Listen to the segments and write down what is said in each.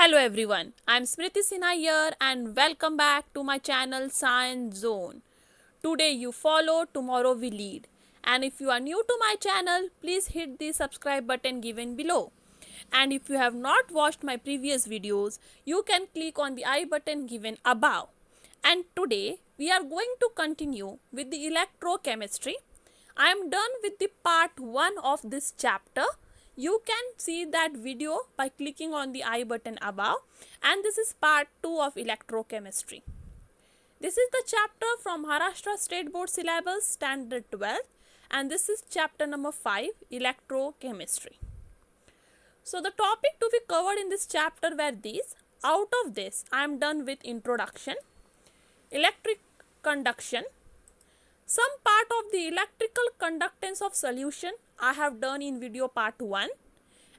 Hello everyone, I'm Smriti Sinha here and welcome back to my channel Science Zone. Today you follow, tomorrow we lead. And if you are new to my channel, please hit the subscribe button given below. And if you have not watched my previous videos, you can click on the I button given above. And today we are going to continue with the electrochemistry. I am done with the part 1 of this chapter. You can see that video by clicking on the I button above, and this is part 2 of electrochemistry. This is the chapter from Maharashtra State Board syllabus standard 12, and this is chapter number 5, electrochemistry. So the topic to be covered in this chapter were these. Out of this I am done with introduction, electric conduction, some part of the electrical conductance of solution I have done in video part 1,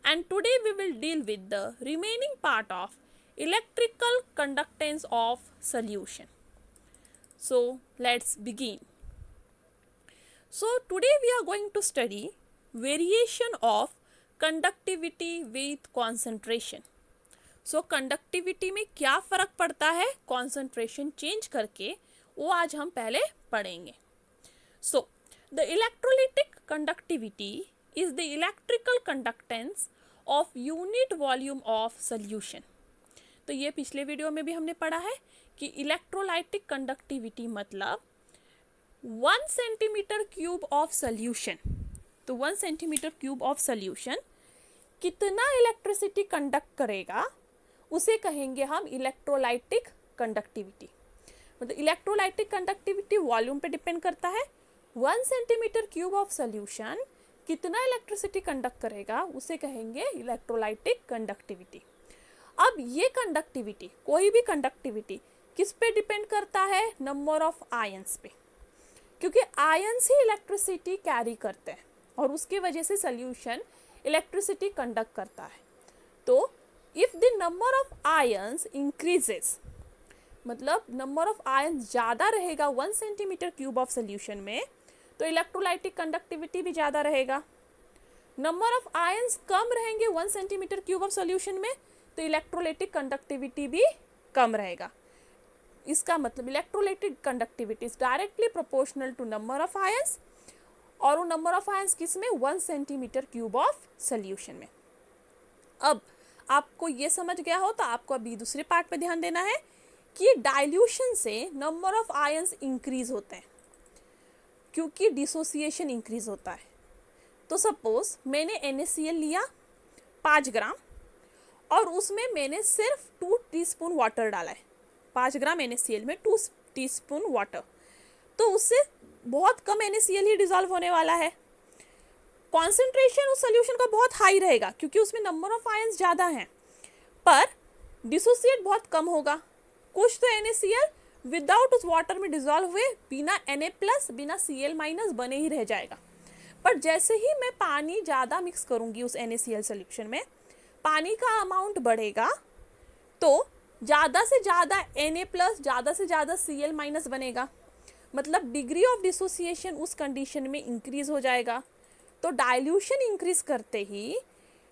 and today we will deal with the remaining part of electrical conductance of solution. So let's begin. So today we are going to study variation of conductivity with concentration. So conductivity में क्या फ़र्क पड़ता है concentration change करके, वो आज हम पहले पढ़ेंगे. So the electrolytic conductivity is the electrical conductance of unit volume of solution. तो ये पिछले वीडियो में भी हमने पढ़ा है कि इलेक्ट्रोलाइटिक कंडक्टिविटी मतलब 1 सेंटीमीटर क्यूब ऑफ सॉल्यूशन. तो 1 सेंटीमीटर क्यूब ऑफ सॉल्यूशन कितना इलेक्ट्रिसिटी कंडक्ट करेगा उसे कहेंगे हम इलेक्ट्रोलाइटिक कंडक्टिविटी. मतलब इलेक्ट्रोलाइटिक कंडक्टिविटी वॉल्यूम पे डिपेंड करता है. 1 सेंटीमीटर क्यूब ऑफ सॉल्यूशन कितना इलेक्ट्रिसिटी कंडक्ट करेगा उसे कहेंगे इलेक्ट्रोलाइटिक कंडक्टिविटी. अब ये कंडक्टिविटी, कोई भी कंडक्टिविटी किस पे डिपेंड करता है? नंबर ऑफ आयंस पे, क्योंकि आयंस ही इलेक्ट्रिसिटी कैरी करते हैं और उसकी वजह से सॉल्यूशन इलेक्ट्रिसिटी कंडक्ट करता है. तो if the number of ions increases, मतलब नंबर ऑफ आयंस ज़्यादा रहेगा 1 सेंटीमीटर क्यूब ऑफ सॉल्यूशन में, तो इलेक्ट्रोलाइटिक कंडक्टिविटी भी ज़्यादा रहेगा. नंबर ऑफ आयंस कम रहेंगे 1 सेंटीमीटर क्यूब ऑफ सॉल्यूशन में, तो इलेक्ट्रोलाइटिक कंडक्टिविटी भी कम रहेगा. इसका मतलब electrolytic conductivity is directly proportional to number of ions, और वो नंबर ऑफ आयंस किस में? 1 सेंटीमीटर क्यूब ऑफ सॉल्यूशन में. अब आपको ये समझ गया हो तो आपको अभी दूसरे पार्ट पे ध्यान देना है कि डाइल्यूशन से नंबर ऑफ आयंस इंक्रीज होते हैं क्योंकि डिसोसिएशन इंक्रीज होता है. तो सपोज मैंने NaCl लिया 5 ग्राम और उसमें मैंने सिर्फ 2 टीस्पून वाटर डाला है. 5 ग्राम NaCl में 2 टीस्पून वाटर, तो उससे बहुत कम NaCl ही डिजॉल्व होने वाला है. कॉन्सेंट्रेशन उस सोल्यूशन का बहुत हाई रहेगा क्योंकि उसमें नंबर ऑफ आयंस ज़्यादा हैं, पर डिसोसिएट बहुत कम होगा. कुछ तो NaCl विदाउट उस वाटर में डिजॉल्व हुए बिना Na+ बिना Cl- बने ही रह जाएगा. पर जैसे ही मैं पानी ज़्यादा मिक्स करूँगी उस NaCl सोल्यूशन में, पानी का अमाउंट बढ़ेगा, तो ज़्यादा से ज़्यादा Na+, ज़्यादा से ज़्यादा Cl- बनेगा. मतलब डिग्री ऑफ डिसोसिएशन उस कंडीशन में इंक्रीज हो जाएगा. तो डाइल्यूशन इंक्रीज करते ही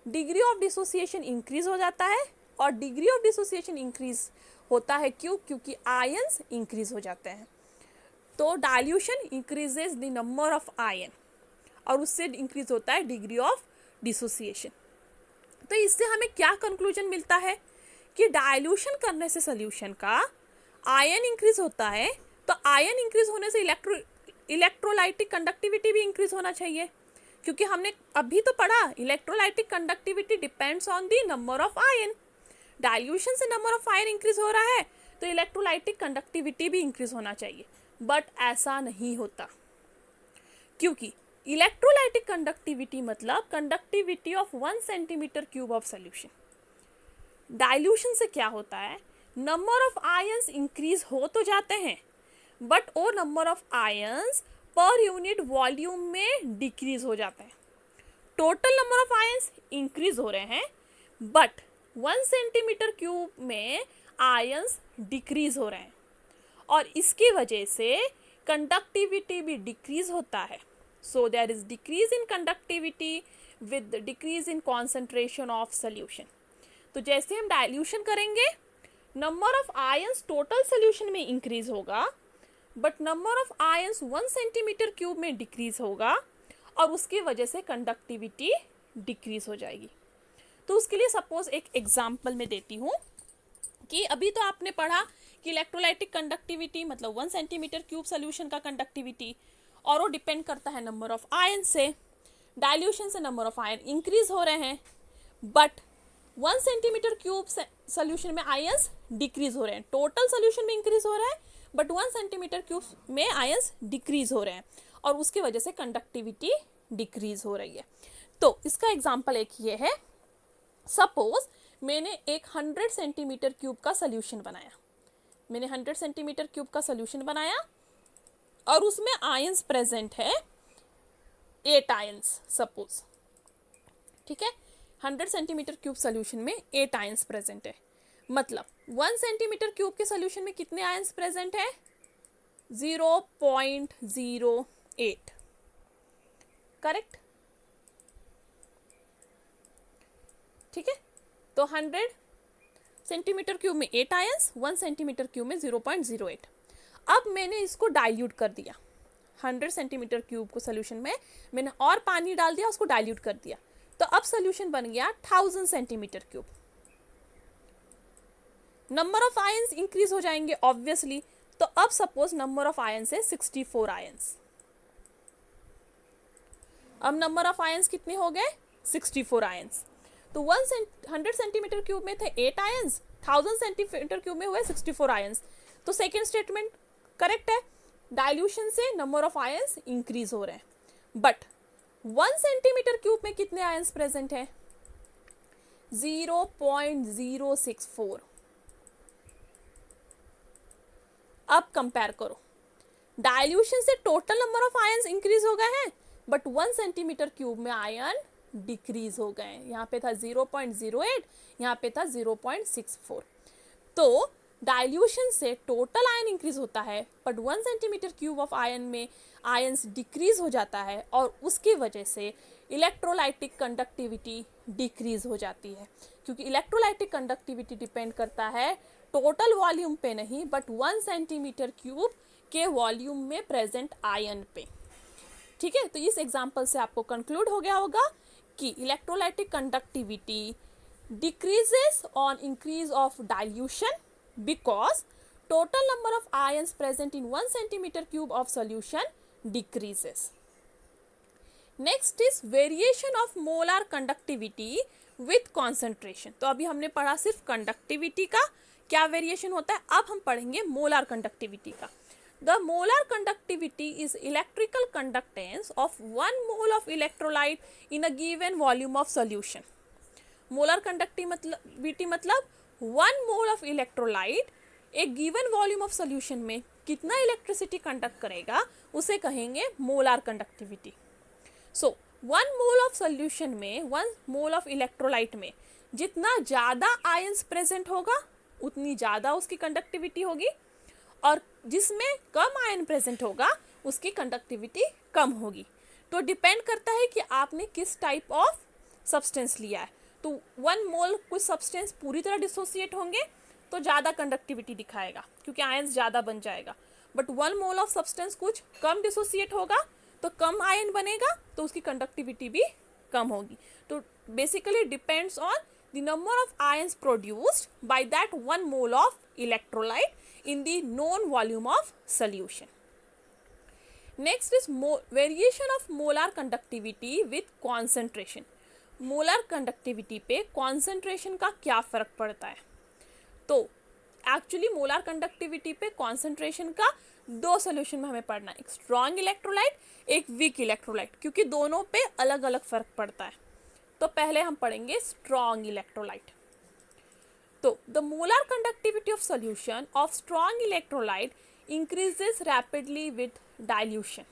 डिग्री ऑफ डिसोसिएशन इंक्रीज हो जाता है, और डिग्री ऑफ डिसोसिएशन इंक्रीज होता है क्योंकि आयंस इंक्रीज हो जाते हैं. तो dilution increases the number of ion और उससे इंक्रीज होता है डिग्री ऑफ डिसोसिएशन. तो इससे हमें क्या कंक्लूजन मिलता है कि डाइल्यूशन करने से सोल्यूशन का आयन इंक्रीज होता है. तो आयन इंक्रीज होने से इलेक्ट्रोलाइटिक कंडक्टिविटी भी इंक्रीज होना चाहिए, क्योंकि हमने अभी तो पढ़ा electrolytic conductivity depends on the number of ion. Dilution से नंबर ऑफ आयन इंक्रीज हो रहा है तो इलेक्ट्रोलाइटिक कंडक्टिविटी भी इंक्रीज होना चाहिए, बट ऐसा नहीं होता. क्योंकि इलेक्ट्रोलाइटिक कंडक्टिविटी मतलब conductivity of 1 centimetre cube of solution. Dilution से क्या होता है? नंबर ऑफ आयंस इंक्रीज हो तो जाते हैं, बट वो number of ions per unit volume में डिक्रीज हो जाता है. Total number of ions increase हो रहे हैं, बट 1 सेंटीमीटर क्यूब में आयंस डिक्रीज हो रहे हैं, और इसकी वजह से कंडक्टिविटी भी डिक्रीज होता है. So there is decrease in conductivity with the decrease in concentration of solution. तो जैसे हम डाइल्यूशन करेंगे number of ions total solution में इंक्रीज होगा, but number of ions 1 centimetre cube में डिक्रीज होगा और उसकी वजह से कंडक्टिविटी डिक्रीज हो जाएगी। तो उसके लिए सपोज एक एग्जांपल मैं देती हूँ कि अभी तो आपने पढ़ा कि इलेक्ट्रोलाइटिक कंडक्टिविटी मतलब 1 सेंटीमीटर क्यूब सोल्यूशन का कंडक्टिविटी, और वो डिपेंड करता है नंबर ऑफ आयन से। डाइल्यूशन से नंबर ऑफ आयन इंक्रीज हो रहे हैं, बट 1 सेंटीमीटर क्यूब सोल्यूशन में आयंस डिक्रीज हो रहे हैं। टोटल सोल्यूशन में इंक्रीज हो रहा है, बट 1 सेंटीमीटर क्यूब में आयंस डिक्रीज हो रहे हैं और उसकी वजह से कंडक्टिविटी डिक्रीज हो रही है। तो इसका एग्जांपल एक ये है, सपोज मैंने एक 100 सेंटीमीटर क्यूब का सोल्यूशन बनाया। मैंने 100 सेंटीमीटर क्यूब का सोल्यूशन बनाया और उसमें आयंस प्रेजेंट है 8 आयंस सपोज, ठीक है। 100 सेंटीमीटर क्यूब सोल्यूशन में 8 आयंस प्रेजेंट है, मतलब 1 सेंटीमीटर क्यूब के सोल्यूशन में कितने आयंस प्रेजेंट है? 0.08, करेक्ट, ठीक है। तो 100 सेंटीमीटर क्यूब में 8 आयंस, 1 सेंटीमीटर क्यूब में 0.08। अब मैंने इसको डाइल्यूट कर दिया, 100 सेंटीमीटर क्यूब को सोल्यूशन में मैंने और पानी डाल दिया, उसको डाइल्यूट कर दिया, तो अब सोल्यूशन बन गया 1000 centimetre cube. Number of ions increase हो जाएंगे ऑब्वियसली, तो अब सपोज नंबर ऑफ आयंस है 64 आयंस। अब नंबर ऑफ आयंस कितने हो गए? 64 आयंस। तो 100 सेंटीमीटर क्यूब में थे 8 आयंस, 1000 सेंटीमीटर क्यूब में हुए 64 आयंस। तो सेकेंड स्टेटमेंट करेक्ट है, डाइल्यूशन से नंबर ऑफ आयंस इंक्रीज हो रहे हैं, बट 1 सेंटीमीटर क्यूब में कितने आयंस प्रेजेंट है? 0.064। अब कंपेयर करो, डाइल्यूशन से total number of ions increase हो गए हैं, बट 1 सेंटीमीटर क्यूब में आयन डिक्रीज हो गए। यहाँ पे था 0.08, यहाँ पे था 0.64। तो डाइल्यूशन से टोटल आयन इंक्रीज होता है, but 1 centimetre cube of ion में आयंस डिक्रीज हो जाता है और उसकी वजह से इलेक्ट्रोलाइटिक कंडक्टिविटी डिक्रीज हो जाती है, क्योंकि इलेक्ट्रोलाइटिक कंडक्टिविटी डिपेंड करता है टोटल वॉल्यूम पे नहीं, बट 1 सेंटीमीटर क्यूब के वॉल्यूम में प्रेजेंट आयन पे, ठीक है। तो इस एग्जांपल से आपको कंक्लूड हो गया होगा कि electrolytic conductivity decreases on increase of dilution because total number of ions present in 1 centimeter cube of solution decreases. Next is variation of molar conductivity with concentration. तो अभी हमने पढ़ा सिर्फ कंडक्टिविटी का क्या वेरिएशन होता है, अब हम पढ़ेंगे मोलार कंडक्टिविटी का। The molar conductivity is electrical conductance of 1 mole of electrolyte in a given volume of solution. Molar conductivity मतलब 1 मोल ऑफ इलेक्ट्रोलाइट एक गिवन वॉल्यूम ऑफ सोल्यूशन में कितना इलेक्ट्रिसिटी कंडक्ट करेगा उसे कहेंगे molar conductivity. So 1 mole of solution में 1 mole of electrolyte में जितना ज़्यादा आयंस प्रेजेंट होगा उतनी ज़्यादा उसकी कंडक्टिविटी होगी, और जिसमें कम आयन प्रेजेंट होगा उसकी कंडक्टिविटी कम होगी। तो डिपेंड करता है कि आपने किस टाइप ऑफ सब्सटेंस लिया है। तो 1 मोल कुछ सब्सटेंस पूरी तरह डिसोसिएट होंगे तो ज़्यादा कंडक्टिविटी दिखाएगा क्योंकि आयंस ज़्यादा बन जाएगा, बट 1 मोल ऑफ सब्सटेंस कुछ कम डिसोसिएट होगा तो कम आयन बनेगा तो उसकी कंडक्टिविटी भी कम होगी। तो basically depends on the number of ions produced by that 1 mole of electrolyte in the known volume of solution. Next is variation of molar conductivity with concentration. Molar conductivity पे concentration का क्या फ़र्क पड़ता है? तो एक्चुअली मोलर कंडक्टिविटी पे concentration का 2 solution में हमें पढ़ना है, एक स्ट्रॉन्ग इलेक्ट्रोलाइट, एक वीक इलेक्ट्रोलाइट, क्योंकि दोनों पे अलग अलग फ़र्क पड़ता है। तो पहले हम पढ़ेंगे स्ट्रॉन्ग इलेक्ट्रोलाइट। तो the molar conductivity of solution of strong electrolyte increases rapidly with dilution,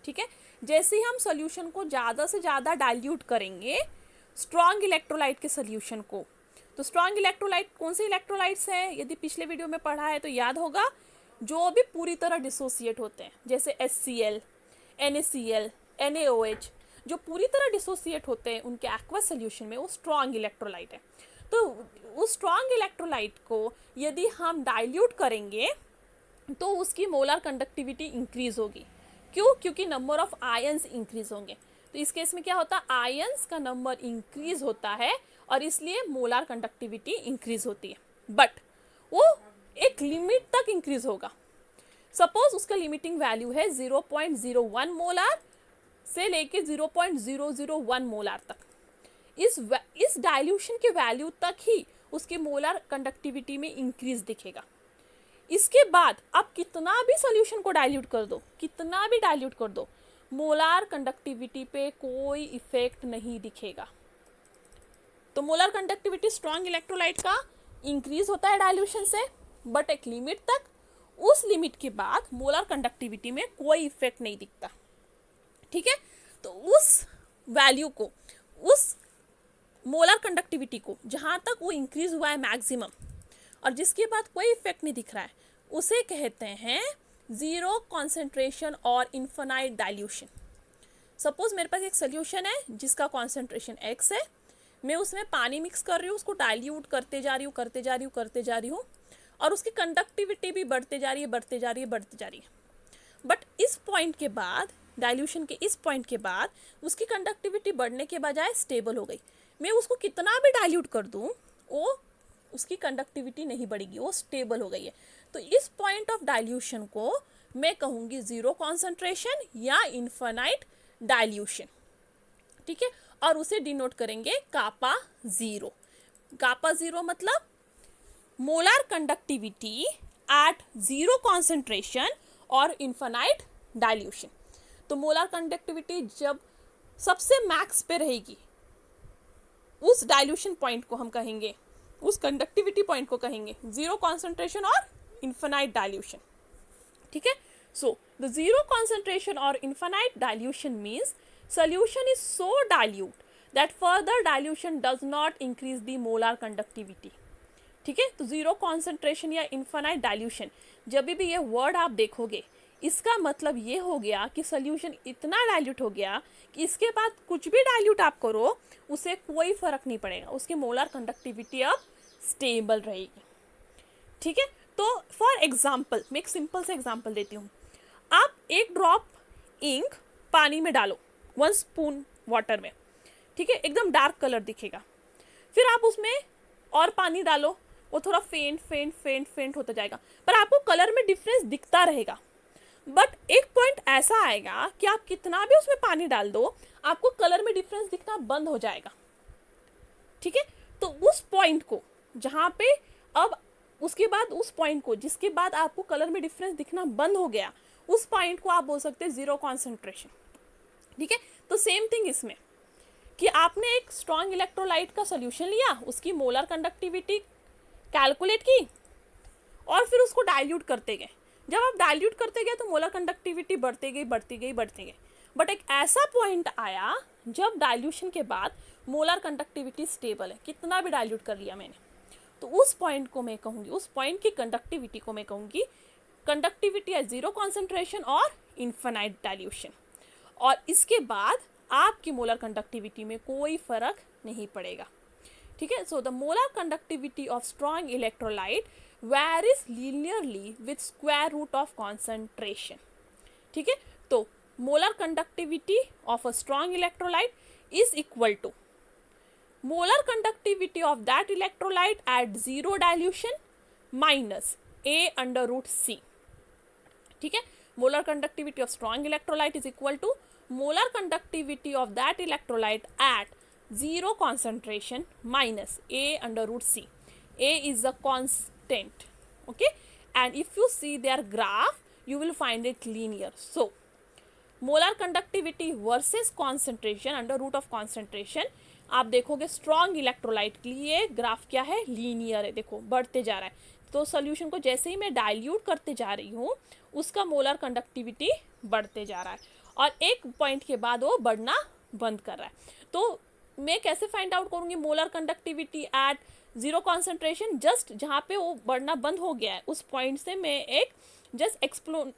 ठीक है। जैसे ही हम सोल्यूशन को ज़्यादा से ज़्यादा डाइल्यूट करेंगे स्ट्रॉन्ग इलेक्ट्रोलाइट के सोल्यूशन को, तो स्ट्रॉन्ग इलेक्ट्रोलाइट कौन से इलेक्ट्रोलाइट्स हैं? यदि पिछले वीडियो में पढ़ा है तो याद होगा, जो भी पूरी तरह डिसोसिएट होते हैं, जैसे HCl, NaCl, NaOH, जो पूरी तरह डिसोसिएट होते हैं उनके एक्वस सोल्यूशन में वो स्ट्रॉन्ग इलेक्ट्रोलाइट है। तो उस स्ट्रॉन्ग इलेक्ट्रोलाइट को यदि हम डाइल्यूट करेंगे तो उसकी मोलर कंडक्टिविटी इंक्रीज होगी। क्यों? क्योंकि नंबर ऑफ आयंस इंक्रीज होंगे। तो इस केस में क्या होता है, आयंस का नंबर इंक्रीज होता है और इसलिए मोलर कंडक्टिविटी इंक्रीज होती है, बट वो एक लिमिट तक इंक्रीज होगा। सपोज उसका लिमिटिंग वैल्यू है 0.01 मोलार से लेके 0.001 मोलार तक। इस डाइल्यूशन के वैल्यू तक ही उसकी मोलर कंडक्टिविटी में इंक्रीज दिखेगा। इसके बाद आप कितना भी सॉल्यूशन को डाइल्यूट कर दो, कितना भी डाइल्यूट कर दो, मोलर कंडक्टिविटी पे कोई इफेक्ट नहीं दिखेगा। तो मोलर कंडक्टिविटी स्ट्रॉन्ग इलेक्ट्रोलाइट का इंक्रीज होता है डाइल्यूशन से, बट एक लिमिट तक। उस लिमिट के बाद मोलर कंडक्टिविटी में कोई इफेक्ट नहीं दिखता। ठीक है, तो उस वैल्यू को, उस मोलर कंडक्टिविटी को जहाँ तक वो इंक्रीज हुआ है मैक्सिमम और जिसके बाद कोई इफेक्ट नहीं दिख रहा है, उसे कहते हैं जीरो कॉन्सेंट्रेशन और इन्फिनाइट डाइल्यूशन। सपोज मेरे पास एक सोल्यूशन है जिसका कॉन्सेंट्रेशन x है, मैं उसमें पानी मिक्स कर रही हूँ, उसको डाइल्यूट करते जा रही हूँ और उसकी कंडक्टिविटी भी बढ़ते जा रही है। बट इस पॉइंट के बाद, डाइल्यूशन के इस पॉइंट के बाद उसकी कंडक्टिविटी बढ़ने के बजाय स्टेबल हो गई। मैं उसको कितना भी डाइल्यूट कर दूँ, वो उसकी कंडक्टिविटी नहीं बढ़ेगी, वो स्टेबल हो गई है। तो इस पॉइंट ऑफ डाइल्यूशन को मैं कहूँगी जीरो कॉन्सेंट्रेशन या इन्फिनाइट डाइल्यूशन। ठीक है, और उसे डिनोट करेंगे कापा जीरो। कापा जीरो मतलब molar conductivity at zero concentration और इन्फिनाइट डाइल्यूशन। तो मोलर कंडक्टिविटी जब सबसे मैक्स पे रहेगी, उस डाइल्यूशन पॉइंट को हम कहेंगे, उस कंडक्टिविटी पॉइंट को कहेंगे जीरो कॉन्सेंट्रेशन और इन्फिनाइट डाइल्यूशन। ठीक है, सो द जीरो कॉन्सेंट्रेशन और infinite dilution means solution is so dilute that further dilution does not increase the molar conductivity। ठीक है, तो जीरो कॉन्सेंट्रेशन या इन्फिनाइट डाइल्यूशन, जब भी ये वर्ड आप देखोगे, इसका मतलब ये हो गया कि सोल्यूशन इतना डाइल्यूट हो गया कि इसके बाद कुछ भी डाइल्यूट आप करो उसे कोई फर्क नहीं पड़ेगा, उसकी मोलर कंडक्टिविटी अब स्टेबल रहेगी। ठीक है, तो फॉर एग्जाम्पल मैं एक सिंपल सा एग्जाम्पल देती हूँ। आप एक ड्रॉप इंक पानी में डालो, 1 स्पून वाटर में, ठीक है, एकदम डार्क कलर दिखेगा। फिर आप उसमें और पानी डालो, वो थोड़ा फेंट होता जाएगा, पर आपको कलर में डिफरेंस दिखता रहेगा। बट एक पॉइंट ऐसा आएगा कि आप कितना भी उसमें पानी डाल दो, आपको कलर में डिफरेंस दिखना बंद हो जाएगा। ठीक है, तो उस पॉइंट को जहाँ पे अब उसके बाद उस पॉइंट को जिसके बाद आपको कलर में डिफरेंस दिखना बंद हो गया, उस पॉइंट को आप बोल सकते हैं जीरो कॉन्सेंट्रेशन। ठीक है, तो सेम थिंग इसमें कि आपने एक स्ट्रॉन्ग इलेक्ट्रोलाइट का सॉल्यूशन लिया, उसकी मोलर कंडक्टिविटी कैलकुलेट की और फिर उसको डाइल्यूट करते गए। जब आप डाइल्यूट करते गए तो मोलर कंडक्टिविटी बढ़ती गई। बट एक ऐसा पॉइंट आया जब डाइल्यूशन के बाद मोलर कंडक्टिविटी स्टेबल है, कितना भी डाइल्यूट कर लिया मैंने, तो उस पॉइंट को मैं कहूँगी, उस पॉइंट की कंडक्टिविटी को मैं कहूँगी कंडक्टिविटी एट जीरो कॉन्सेंट्रेशन और इन्फिनाइट डाइल्यूशन। और इसके बाद आपकी मोलर कंडक्टिविटी में कोई फर्क नहीं पड़ेगा। ठीक है, so the molar conductivity of strong electrolyte varies linearly with square root of concentration. ठीक है, तो molar conductivity of a strong electrolyte is equal to molar conductivity of that electrolyte at zero dilution minus A√C। ठीक है, molar conductivity of strong electrolyte is equal to molar conductivity of that electrolyte at zero concentration minus A√C. A is a constant, okay, and if you see their graph you will find it linear. So molar conductivity versus concentration under root of concentration, आप देखोगे strong electrolyte के लिए graph क्या है, linear है, देखो बढ़ते जा रहा है। तो सोल्यूशन को जैसे ही मैं डाइल्यूट करते जा रही हूँ उसका मोलर कंडक्टिविटी बढ़ते जा रहा है और एक पॉइंट के बाद वो बढ़ना बंद कर रहा है। तो मैं कैसे फाइंड आउट करूँगी molar conductivity at zero concentration? Just जहाँ पे वो बढ़ना बंद हो गया है उस पॉइंट से मैं एक जस्ट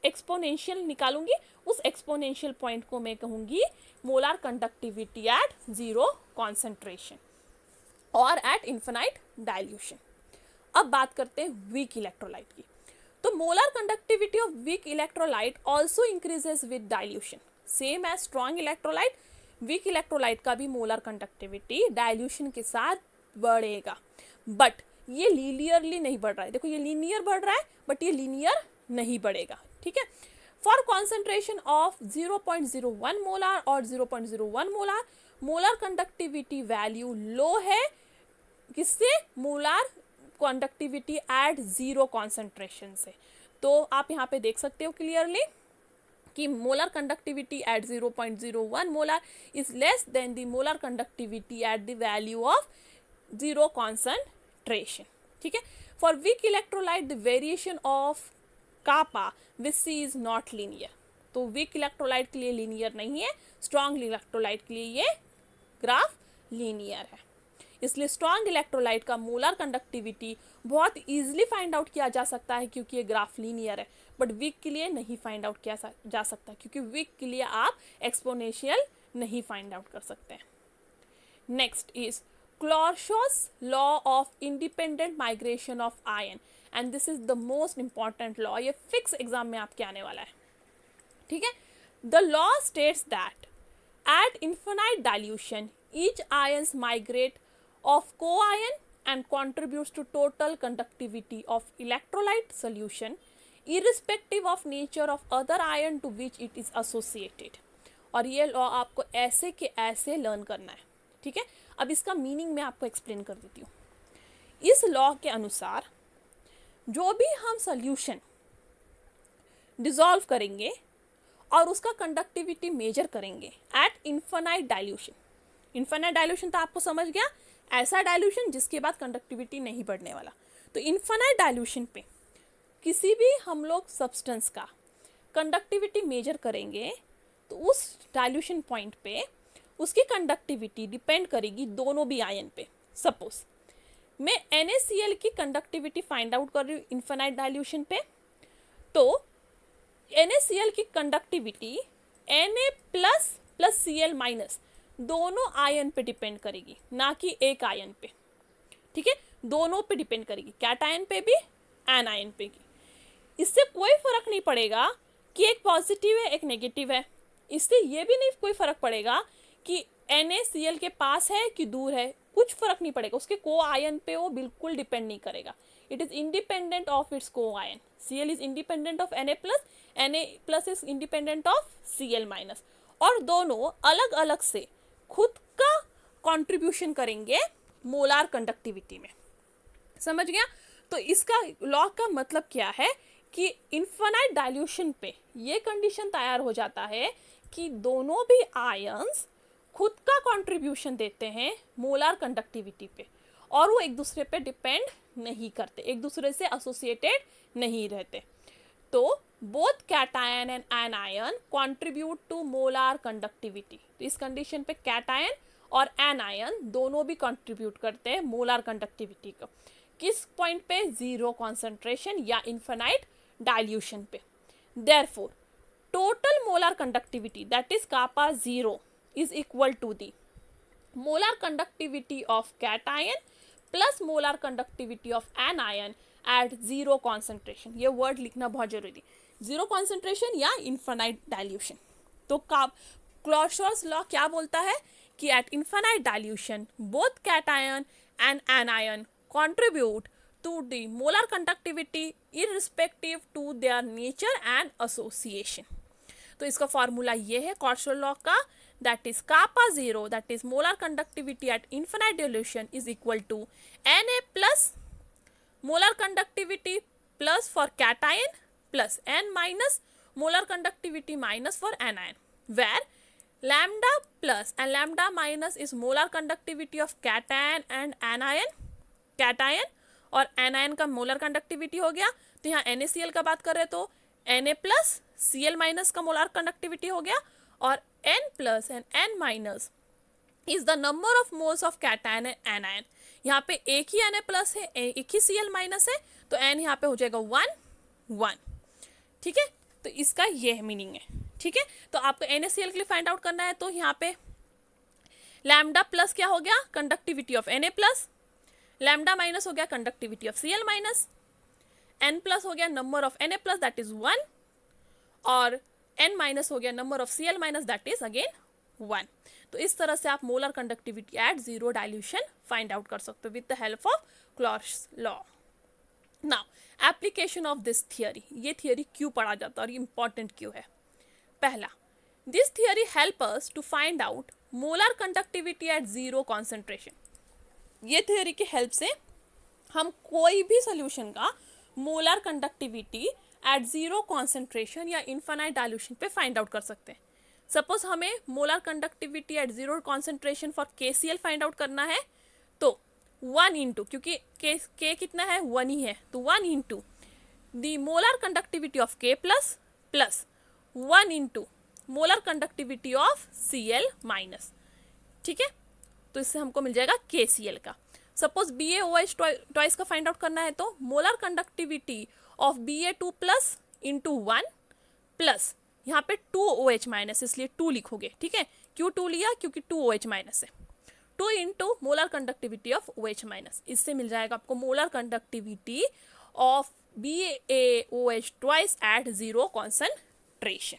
एक्सपोनेंशियल निकालूंगी, उस एक्सपोनेंशियल पॉइंट को मैं कहूँगी molar conductivity at zero concentration. और एट इन्फिनाइट डाइल्यूशन। अब बात करते हैं वीक इलेक्ट्रोलाइट की। तो molar conductivity of weak electrolyte also increases with dilution, same as strong electrolyte. Weak electrolyte का भी मोलर कंडक्टिविटी डाइल्यूशन के साथ बढ़ेगा, बट ये लीनियरली नहीं बढ़ रहा है। देखो ये लीनियर बढ़ रहा है बट ये लीनियर नहीं बढ़ेगा, ठीक है। फॉर कॉन्सेंट्रेशन ऑफ 0.01 मोलार और 0.01 मोलार, मोलर कंडक्टिविटी वैल्यू लो है किससे, molar conductivity at zero concentration से। तो आप यहाँ पे देख सकते हो क्लियरली कि molar conductivity at 0.01 molar is less than the molar conductivity at the value of zero concentration, ठीक है। For weak electrolyte the variation of kappa with C is not linear. तो वीक इलेक्ट्रोलाइट के लिए linear नहीं है, strong electrolyte के लिए ये ग्राफ लीनियर है। इसलिए स्ट्रॉन्ग इलेक्ट्रोलाइट का मोलर कंडक्टिविटी बहुत इजीली फाइंड आउट किया जा सकता है क्योंकि ये ग्राफ लीनियर है, बट वीक के लिए नहीं फाइंड आउट किया जा सकता क्योंकि वीक के लिए आप एक्सपोनेंशियल नहीं फाइंड आउट कर सकते हैं। Next is Kohlrausch's law of independent migration of ion, and this is the most important law. ये फिक्स एग्जाम में आपके आने वाला है, ठीक है। The law states that at infinite dilution each ions migrate of co-ion and contributes to total conductivity of electrolyte solution irrespective of nature of other ion to which it is associated। और ये law आपको ऐसे के ऐसे learn करना है, ठीक है। अब इसका मीनिंग मैं आपको एक्सप्लेन कर देती हूँ। इस लॉ के अनुसार जो भी हम सोल्यूशन डिसॉल्व करेंगे और उसका कंडक्टिविटी मेजर करेंगे at infinite dilution. Infinite dilution तो आपको समझ गया, ऐसा डाइल्यूशन जिसके बाद कंडक्टिविटी नहीं बढ़ने वाला। तो इन्फिनाइट डाइल्यूशन पे किसी भी हम लोग सब्सटेंस का कंडक्टिविटी मेजर करेंगे तो उस डाइल्यूशन पॉइंट पे उसकी कंडक्टिविटी डिपेंड करेगी दोनों भी आयन पे। सपोज मैं NaCl की कंडक्टिविटी फाइंड आउट कर रही हूँ इन्फिनाइट डाइल्यूशन पे, तो NaCl की कंडक्टिविटी Na प्लस Cl- दोनों आयन पे डिपेंड करेगी, ना कि एक आयन पे, ठीक है। दोनों पे डिपेंड करेगी, कैटायन पे भी एनायन पे भी। इससे कोई फर्क नहीं पड़ेगा कि एक पॉजिटिव है एक नेगेटिव है। इससे ये भी नहीं कोई फर्क पड़ेगा कि NaCl के पास है कि दूर है, कुछ फर्क नहीं पड़ेगा। उसके को आयन पे वो बिल्कुल डिपेंड नहीं करेगा। It is independent of its co ion. Cl is independent of Na+ is independent of Cl-, और दोनों अलग अलग से खुद का कंट्रीब्यूशन करेंगे मोलार कंडक्टिविटी में। समझ गया? तो इसका लॉ का मतलब क्या है कि इन्फिनाइट डाइल्यूशन पे ये कंडीशन तैयार हो जाता है कि दोनों भी आयंस खुद का कंट्रीब्यूशन देते हैं मोलार कंडक्टिविटी पे, और वो एक दूसरे पे डिपेंड नहीं करते, एक दूसरे से एसोसिएटेड नहीं रहते। तो both cation and anion contribute to molar conductivity. तो इस कंडीशन पे कैटायन और एनायन दोनों भी कंट्रीब्यूट करते हैं मोलार कंडक्टिविटी को। किस पॉइंट पे? जीरो कॉन्सेंट्रेशन या इन्फिनाइट डाइल्यूशन पे। Therefore total molar conductivity that is kappa 0 is equal to the molar conductivity of cation plus molar conductivity of anion at zero concentration। ये word लिखना बहुत जरूरी, zero concentration या infinite dilution. तो Kohlrausch law क्या बोलता है कि at infinite dilution both cation and anion contribute to the molar conductivity irrespective to their nature and association। तो इसका फॉर्मूला ये है क्लॉर्शॉस लॉ का, that is kappa 0 that is molar conductivity at infinite dilution is equal to Na plus molar conductivity plus for cation plus N minus molar conductivity minus for anion, where lambda plus and lambda minus is molar conductivity of cation and anion, cation और anion का molar conductivity हो गया। तो यहाँ NaCl का बात कर रहे तो Na+ Cl- का मोलर कंडक्टिविटी हो गया, और N+ and N- is the number of moles of cation and anion. यहाँ पे एक ही Na+ है, एक ही Cl- है, तो N यहाँ पे हो जाएगा 1 ठीक है। तो इसका ये मीनिंग है, ठीक है। तो आपको NaCl के लिए फाइंड आउट करना है, तो यहाँ पे लैम्डा प्लस क्या हो गया, conductivity of Na plus, lambda minus हो गया conductivity of Cl minus, n plus हो गया number of Na plus that is 1, और n माइनस हो गया number of Cl minus that is again 1। तो इस तरह से आप molar conductivity at zero dilution find out कर सकते हो with the help of Kohlrausch's law. Now application of this theory, ये थियरी क्यों पढ़ा जाता है और ये इंपॉर्टेंट क्यों है। पहला, this theory help us to find out molar conductivity at zero concentration. ये थियरी की हेल्प से हम कोई भी सोल्यूशन का molar conductivity at zero concentration या इनफाइनाइट डाइल्यूशन पे फाइंड आउट कर सकते हैं। सपोज हमें molar conductivity at zero concentration for KCl find out करना है, तो 1 इंटू, क्योंकि K कितना है 1 ही है, तो 1 into the molar conductivity of K plus plus 1 into molar conductivity of Cl minus. ठीक है, तो इससे हमको मिल जाएगा KCl का। सपोज BaOH ट्वाइस का फाइंड आउट करना है, तो molar conductivity of Ba2 plus into 1 plus यहाँ पे 2OH माइनस, इसलिए 2 लिखोगे। ठीक है, क्यों 2 लिया, क्योंकि 2OH माइनस है, 2 into molar conductivity of OH minus, इससे मिल जाएगा आपको molar conductivity of BaOH twice at zero concentration.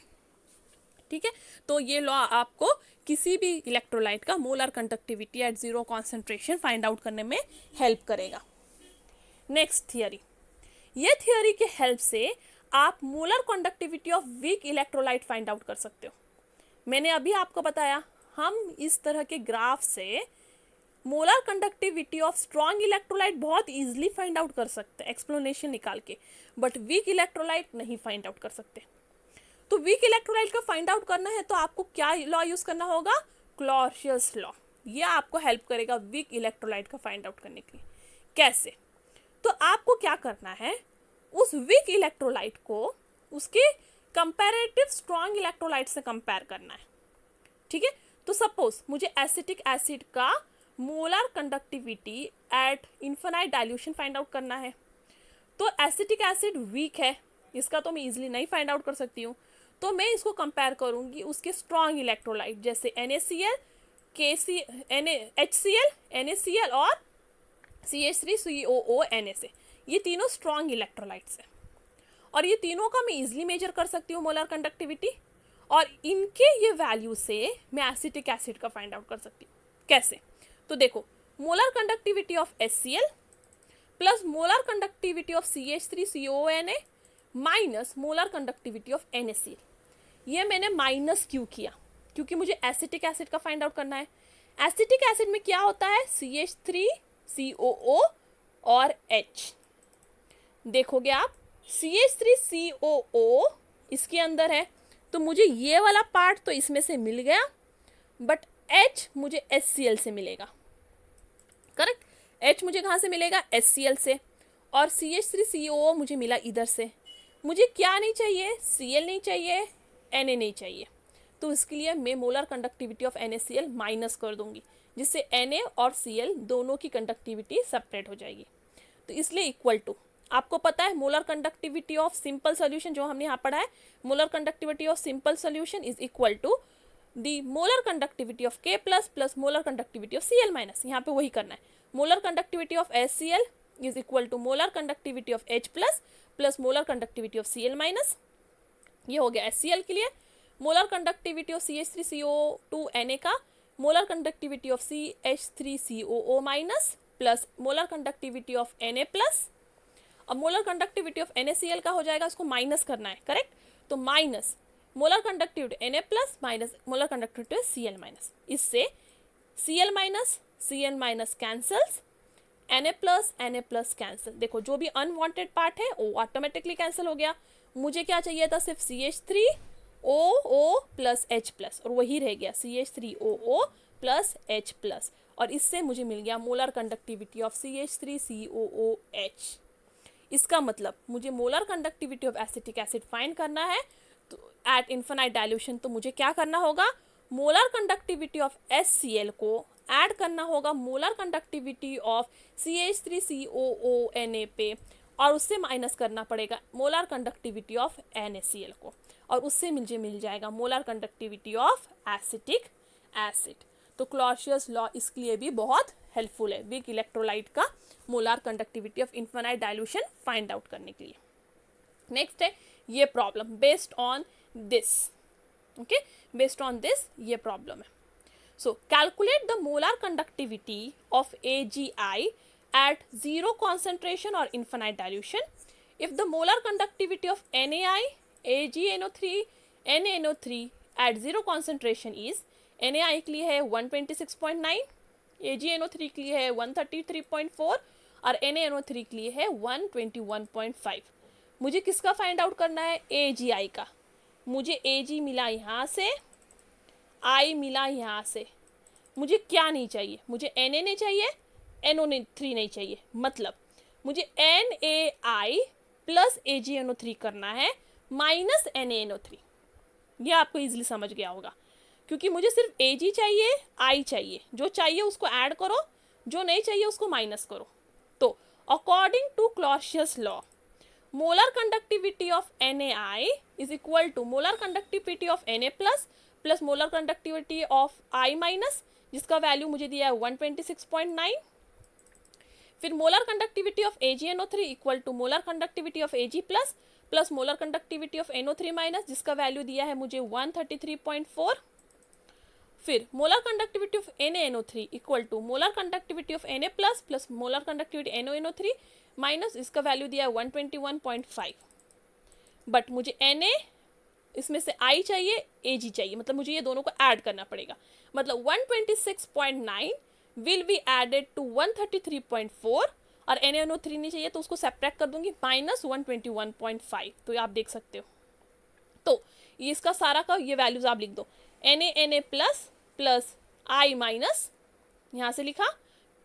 ठीक है, तो ये लॉ आपको किसी भी इलेक्ट्रोलाइट का molar conductivity at zero concentration find out करने में हेल्प करेगा। नेक्स्ट थियरी, ये थियरी के हेल्प से आप molar conductivity of weak electrolyte find out कर सकते हो। मैंने अभी आपको बताया हम इस तरह के ग्राफ से molar conductivity of strong electrolyte बहुत इजीली फाइंड आउट कर सकते हैं एक्सप्लेनेशन निकाल के, बट वीक इलेक्ट्रोलाइट नहीं फाइंड आउट कर सकते। तो वीक इलेक्ट्रोलाइट का फाइंड आउट करना है तो आपको क्या लॉ यूज करना होगा, क्लॉर्क्स लॉ। ये आपको हेल्प करेगा वीक इलेक्ट्रोलाइट का फाइंड आउट करने के लिए। कैसे, तो आपको क्या करना है, उस वीक इलेक्ट्रोलाइट को उसके कंपैरेटिव स्ट्रॉन्ग इलेक्ट्रोलाइट से कंपेयर करना है। ठीक है, तो सपोज मुझे एसिटिक एसिड का molar conductivity eight infinite dilution find out करना है। तो एसिटिक एसिड वीक है, इसका तो मैं इजीली नहीं फाइंड आउट कर सकती हूँ, तो मैं इसको कंपेयर करूंगी उसके स्ट्रॉन्ग इलेक्ट्रोलाइट जैसे NaCl, HCl, NaCl और CH3COO Na से। ये तीनों स्ट्रॉन्ग इलेक्ट्रोलाइट्स हैं और ये तीनों का मैं इजीली मेजर कर सकती हूँ मोलर कंडक्टिविटी, और इनके ये वैल्यू से मैं एसिटिक एसिड का फाइंड आउट कर सकती हूँ। कैसे, तो देखो molar conductivity of HCl plus molar conductivity of CH3COONA minus molar conductivity of NaCl। ये मैंने माइनस क्यों किया, क्योंकि मुझे एसिटिक एसिड का फाइंड आउट करना है। एसिटिक एसिड में क्या होता है, CH3COO और H। देखोगे आप CH3COO इसके अंदर है, तो मुझे ये वाला पार्ट तो इसमें से मिल गया, बट H मुझे HCl से मिलेगा। करेक्ट, H मुझे कहाँ से मिलेगा, HCl से, और CH3COO मुझे मिला इधर से। मुझे क्या नहीं चाहिए, Cl नहीं चाहिए, Na नहीं चाहिए, तो इसके लिए मैं molar conductivity of NaCl minus कर दूंगी, जिससे Na और Cl दोनों की कंडक्टिविटी सेपरेट हो जाएगी। तो इसलिए इक्वल टू, आपको पता है molar conductivity of simple solution जो हमने यहाँ पढ़ा है, molar conductivity of simple solution is equal to the molar conductivity of K plus plus molar conductivity of Cl minus. यहाँ पे वही करना है, molar conductivity of HCl is equal to molar conductivity of H plus plus molar conductivity of Cl minus. ये हो गया HCl के लिए। मोलर कंडक्टिविटी ऑफ CH3CO2Na का molar conductivity of CH3COO minus plus molar conductivity of Na plus. अब molar conductivity of NaCl का हो जाएगा, उसको माइनस करना है, करेक्ट, तो minus molar conductivity Na plus minus molar conductivity Cl minus. इससे Cl minus cancels, Na plus cancel. देखो जो भी अनवांटेड पार्ट है वो ऑटोमेटिकली कैंसिल हो गया। मुझे क्या चाहिए था, सिर्फ CH3OO प्लस H प्लस, और वही रह गया CH3OO प्लस H प्लस, और इससे मुझे मिल गया मोलर कंडक्टिविटी ऑफ CH3COOH। इसका मतलब मुझे molar conductivity of acetic acid find करना है तो एट इन्फिनाइट डाइल्यूशन, तो मुझे क्या करना होगा, मोलर कंडक्टिविटी ऑफ HCl को ऐड करना होगा मोलर कंडक्टिविटी ऑफ CH3COONA पे, और उससे माइनस करना पड़ेगा मोलर कंडक्टिविटी ऑफ NaCl को, और उससे मुझे मिल जाएगा molar conductivity of acetic acid. तो क्लॉसियस लॉ इसके लिए भी बहुत हेल्पफुल है वीक इलेक्ट्रोलाइट का molar conductivity of infinite dilution find out करने के लिए। नेक्स्ट है ये problem based on this, okay, based on this ये प्रॉब्लम है। सो calculate the molar conductivity of AgI at zero concentration or infinite dilution if the molar conductivity of NaI, AgNO3, NaNO3 at zero concentration is NaI के लिए है 126.9, AgNO3 के लिए है 133.4 और NaNO3 के लिए है 121.5। मुझे किसका फाइंड आउट करना है? AgI का। मुझे Ag मिला यहाँ से, I मिला यहाँ से, मुझे क्या नहीं चाहिए? मुझे Na नहीं चाहिए, NO3 नहीं चाहिए, मतलब मुझे NaI प्लस AgNO3 करना है माइनस NaNO3। ये आपको इजीली समझ गया होगा, क्योंकि मुझे सिर्फ Ag चाहिए, I चाहिए, जो चाहिए उसको ऐड करो, जो नहीं चाहिए उसको माइनस करो। तो according to Clausius law molar conductivity of NaI is equal to molar conductivity of Na plus plus molar conductivity of I minus, जिसका वैल्यू मुझे दिया है 126.9। फिर molar conductivity of AgNO3 equal to molar conductivity of Ag plus plus molar conductivity of NO3 minus, जिसका value दिया है मुझे 133.4। फिर molar conductivity of NaNO3 equal to molar conductivity of Na plus plus molar conductivity NoNO3 minus, इसका value दिया है 121.5। But मुझे Na इसमें से I चाहिए, Ag चाहिए, मतलब मुझे ये दोनों को ऐड करना पड़ेगा। मतलब 126.9 विल बी एडेड टू 133.4 और NaNO3 नहीं चाहिए तो उसको सेपरेट कर दूंगी माइनस 121.5। तो ये आप देख सकते हो। तो ये इसका सारा का ये वैल्यूज आप लिख दो, Na plus plus I minus, यहाँ से लिखा,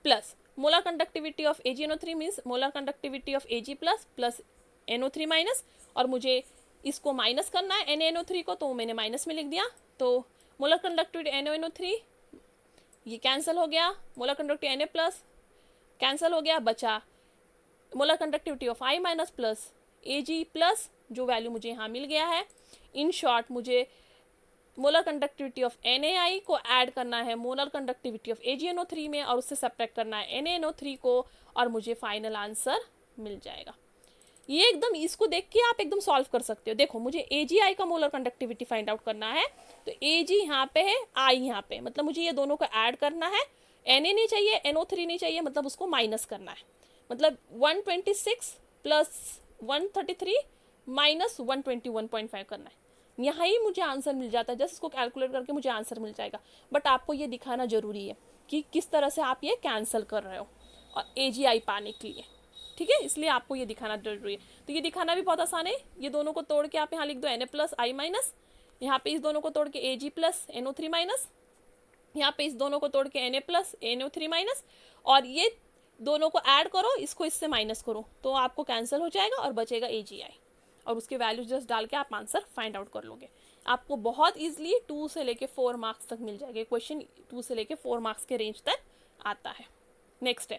plus molar conductivity of AgNO3 means molar conductivity of Ag plus plus NO3 minus, और मुझे इसको माइनस करना है NaNO3 को, तो मैंने माइनस में लिख दिया। तो मोलर कंडक्टिविटी NaNO3 ये कैंसिल हो गया, molar conductivity Na plus cancel हो गया, बचा molar conductivity of I minus plus Ag plus, जो वैल्यू मुझे यहाँ मिल गया है। इन शॉर्ट मुझे मोलर कंडक्टिविटी ऑफ NaI को ऐड करना है मोलर कंडक्टिविटी ऑफ AgNO3 में और उससे सब्ट्रैक्ट करना है NaNO3 को, और मुझे फाइनल आंसर मिल जाएगा। ये एकदम इसको देख के आप एकदम सॉल्व कर सकते हो। देखो मुझे AgI का मोलर कंडक्टिविटी फाइंड आउट करना है, तो Ag यहाँ पे है, I यहाँ पे, मतलब मुझे ये दोनों को ऐड करना है। Na नहीं चाहिए, NO3 नहीं चाहिए, मतलब उसको माइनस करना है। मतलब 126 प्लस 133 माइनस 121.5 करना है। यहाँ ही मुझे आंसर मिल जाता है, जस्ट इसको कैलकुलेट करके मुझे आंसर मिल जाएगा। बट आपको ये दिखाना जरूरी है कि किस तरह से आप ये कैंसिल कर रहे हो और AgI पाने के लिए, ठीक है, इसलिए आपको ये दिखाना जरूरी है। तो ये दिखाना भी बहुत आसान है। ये दोनों को तोड़ के आप यहाँ लिख दो Na प्लस I माइनस, यहाँ पे इस दोनों को तोड़ के Ag प्लस NO3 माइनस, यहाँ पे इस दोनों को तोड़ के Na प्लस NO3 माइनस, और ये दोनों को ऐड करो, इसको इससे माइनस करो, तो आपको कैंसिल हो जाएगा और बचेगा AgI, और उसके वैल्यू जस्ट डाल के आप आंसर फाइंड आउट कर लोगे। आपको बहुत इजीली 2 से लेके 4 मार्क्स तक मिल जाएगा। क्वेश्चन 2 से लेके 4 मार्क्स के रेंज तक आता है। नेक्स्ट है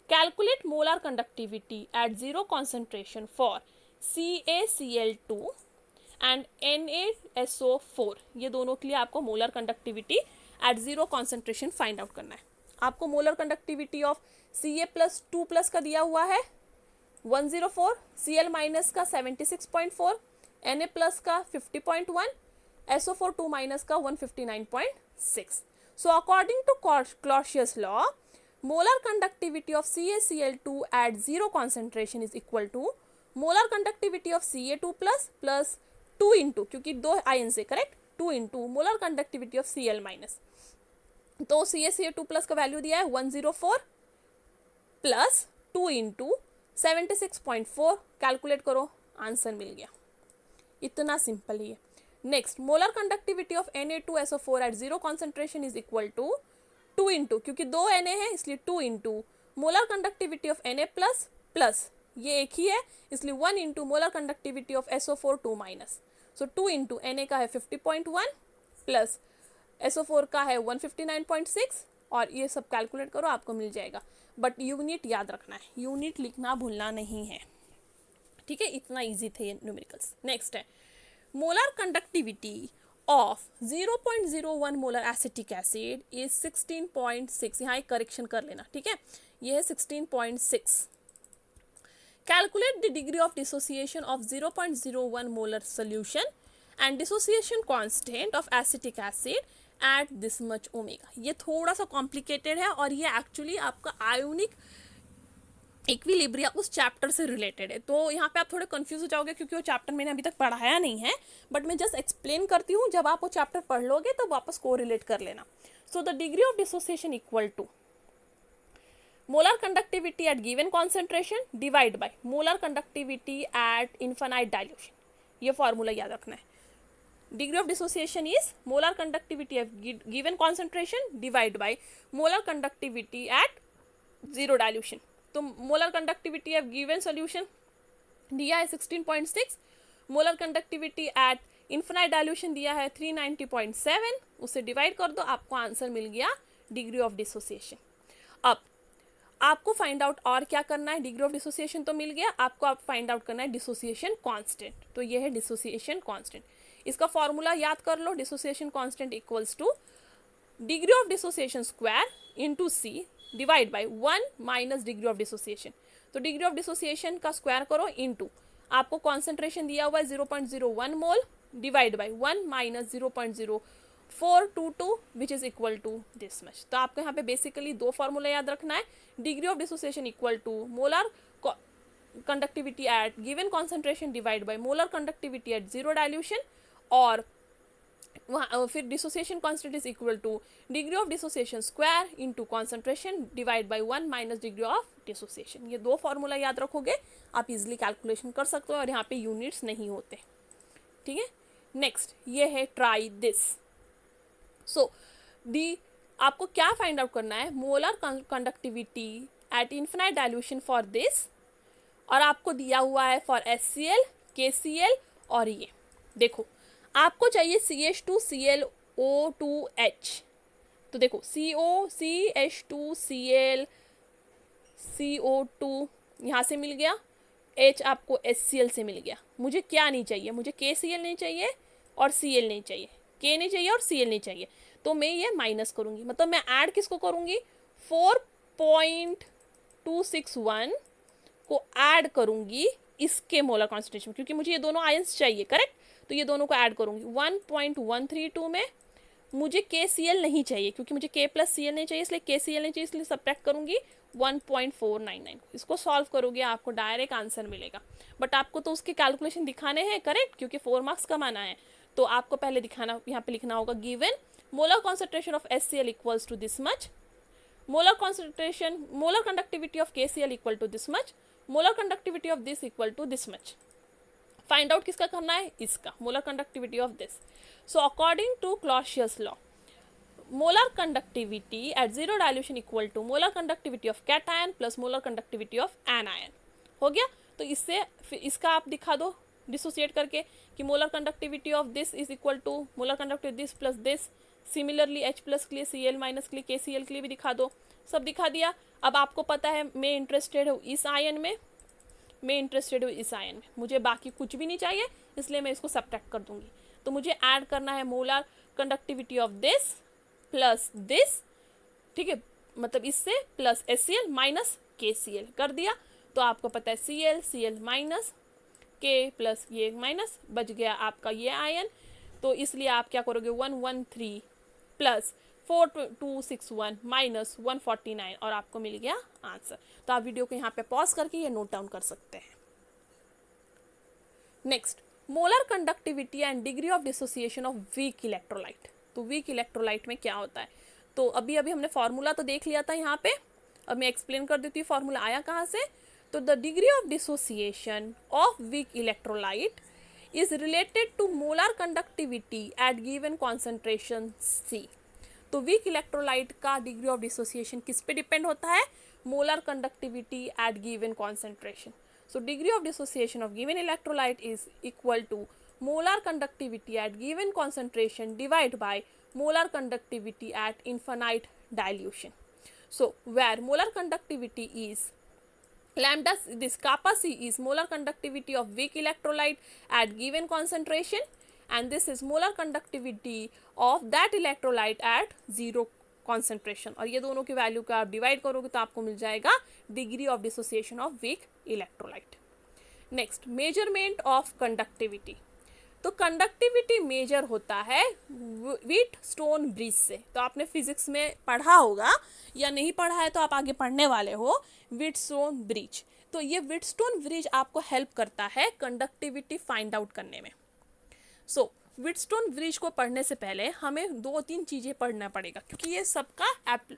calculate molar conductivity at zero concentration for CaCl2 and NaSO4। ये दोनों के लिए आपको molar conductivity at zero concentration find out करना है। आपको molar conductivity of Ca plus 2 plus का दिया हुआ है 104, Cl माइनस का 76.4, Na प्लस का 50.1, SO4 2 माइनस का 159.6। So according to Clausius law molar conductivity of CaCl2 at zero concentration is equal to molar conductivity of Ca2 plus plus 2 into, क्योंकि 2 ion से correct, 2 into molar conductivity of Cl minus. तो CaCl2 plus का value दिया है 104 plus 2 into 76.4, calculate करो, answer मिल गया। इतना सिंपल ही है। Next molar conductivity of Na2SO4 at zero concentration is equal to 2 into, क्योंकि 2 Na है इसलिए 2 into molar conductivity of Na plus plus ये एक ही है इसलिए 1 into molar conductivity of SO4 2 minus. So 2 into Na का है 50.1 प्लस SO4 का है 159.6, और ये सब कैलकुलेट करो आपको मिल जाएगा। बट यूनिट याद रखना है, यूनिट लिखना भूलना नहीं है, ठीक है, इतना इजी थे ये न्यूमेरिकल्स। नेक्स्ट है molar conductivity of 0.01 molar acetic acid is 16.6. यहाँ एक करेक्शन कर लेना, ठीक है, ये है 16.6. Calculate the degree of dissociation of 0.01 molar solution and dissociation constant of acetic acid at this much omega. ये थोड़ा सा कॉम्प्लिकेटेड है और ये एक्चुअली आपका आयोनिक इक्विलिब्रिया उस चैप्टर से रिलेटेड है, तो यहाँ पे आप थोड़े कंफ्यूज हो जाओगे क्योंकि वो चैप्टर मैंने अभी तक पढ़ाया नहीं है, बट मैं जस्ट एक्सप्लेन करती हूँ. जब आप वो चैप्टर पढ़ लोगे तो वापस को रिलेट कर लेना. So the degree of dissociation equal to molar conductivity at given concentration divide by molar conductivity at infinite dilution. ये फॉर्मूला याद रखना है. Degree of dissociation is molar conductivity at given concentration divide by molar conductivity at zero dilution. तो molar conductivity of given solution दिया है 16.6, molar conductivity at infinite dilution दिया है 390.7, उसे डिवाइड कर दो, आपको आंसर मिल गया डिग्री ऑफ डिसोसिएशन. अब आपको फाइंड आउट और क्या करना है, डिग्री ऑफ डिसोसिएशन तो मिल गया, आपको आप फाइंड आउट करना है डिसोसिएशन कांस्टेंट. तो ये है डिसोसिएशन कांस्टेंट. इसका फॉर्मूला याद कर लो. Dissociation constant equals to degree of dissociation square into C divide by 1 minus degree of dissociation. तो डिग्री ऑफ डिसोसिएशन का स्क्वायर करो इनटू आपको कॉन्सेंट्रेशन दिया हुआ है 0.01 mole divide by 1 minus 0.0422 which is equal to this much. तो आपको यहाँ पे बेसिकली दो फॉर्मूला याद रखना है. Degree of dissociation equal to molar conductivity at given concentration divide by molar conductivity at zero dilution, और वहाँ फिर dissociation constant is equal to degree of dissociation square into concentration divide by 1 minus degree of dissociation. ये दो formula याद रखोगे, आप easily calculation कर सकते हो और यहाँ पे यूनिट्स नहीं होते, ठीक है. नेक्स्ट ये है ट्राई दिस. सो डी आपको क्या फाइंड आउट करना है, molar conductivity at infinite dilution for this, और आपको दिया हुआ है फॉर HCl, KCl, और ये देखो आपको चाहिए CH2ClO2H. तो देखो CO CH2Cl CO2 यहाँ से मिल गया, H आपको HCl से मिल गया. मुझे क्या नहीं चाहिए, मुझे KCl नहीं चाहिए और Cl नहीं चाहिए, K नहीं चाहिए और Cl नहीं चाहिए. तो मैं ये माइनस करूँगी, मतलब मैं ऐड किसको करूँगी, 4.261 को ऐड करूँगी इसके मोलर कॉन्सेंट्रेशन, क्योंकि मुझे ये दोनों आयंस चाहिए, करेक्ट. तो ये दोनों को ऐड करूँगी. 1.132 में मुझे KCl नहीं चाहिए क्योंकि मुझे K प्लस Cl नहीं चाहिए, इसलिए KCl नहीं चाहिए, इसलिए सब्ट्रैक्ट करूँगी 1.499. इसको सॉल्व करोगे आपको डायरेक्ट आंसर मिलेगा, बट आपको तो उसके कैलकुलेशन दिखाने हैं, करेक्ट, क्योंकि 4 मार्क्स कमाना है. तो आपको पहले दिखाना, यहाँ पे लिखना होगा given molar concentration of HCl equals to this much, molar concentration molar conductivity of KCl equal to this much, molar conductivity of this equal to this much. Find out किसका करना है, इसका, molar conductivity of this. So according to Clausius law, molar conductivity at zero dilution equal to molar conductivity of cation plus molar conductivity of anion. हो गया. तो इससे फिर इसका आप दिखा दो डिसोसिएट करके कि molar conductivity of this is equal to molar conductivity this plus this. Similarly H plus के लिए, Cl माइनस के लिए, KCl के लिए भी दिखा दो. सब दिखा दिया. अब आपको पता है मैं इंटरेस्टेड हूँ इस आयन में, मुझे बाकी कुछ भी नहीं चाहिए, इसलिए मैं इसको सब्ट्रैक्ट कर दूंगी. तो मुझे ऐड करना है molar conductivity of this plus this, ठीक है, मतलब इससे प्लस HCl माइनस KCl कर दिया. तो आपको पता है Cl माइनस K प्लस ये माइनस, बच गया आपका ये आयन. तो इसलिए आप क्या करोगे, 113 प्लस 4261 माइनस 149, और आपको मिल गया आंसर. तो आप वीडियो को यहाँ पे पॉज करके ये नोट डाउन कर सकते हैं. Next, molar conductivity and degree of dissociation of weak electrolyte. तो वीक इलेक्ट्रोलाइट में क्या होता है, तो अभी हमने फॉर्मूला तो देख लिया था यहाँ पे. अब मैं एक्सप्लेन कर देती हूँ फॉर्मूला आया कहाँ से. तो the degree of dissociation of weak electrolyte is related to molar conductivity at given concentration C. तो वीक इलेक्ट्रोलाइट का डिग्री ऑफ डिसोसिएशन किस पे डिपेंड होता है, molar conductivity at given concentration. So degree of dissociation of given electrolyte is equal to molar conductivity at given concentration divide by molar conductivity at infinite dilution. So where molar conductivity is lambda, this kappa C is molar conductivity of weak electrolyte at given concentration, and this is molar conductivity of that electrolyte at zero concentration. और ये दोनों की value का आप divide करोगे तो आपको मिल जाएगा degree of dissociation of weak electrolyte. Next, measurement of conductivity. तो कंडक्टिविटी मेजर होता है व्हीटस्टोन ब्रिज से. तो आपने फिजिक्स में पढ़ा होगा, या नहीं पढ़ा है तो आप आगे पढ़ने वाले हो, व्हीटस्टोन ब्रिज. तो ये व्हीटस्टोन ब्रिज आपको हेल्प करता है कंडक्टिविटी फाइंड आउट करने में. सो व्हीटस्टोन ब्रिज को पढ़ने से पहले हमें 2-3 चीज़ें पढ़ना पड़ेगा, क्योंकि ये सबका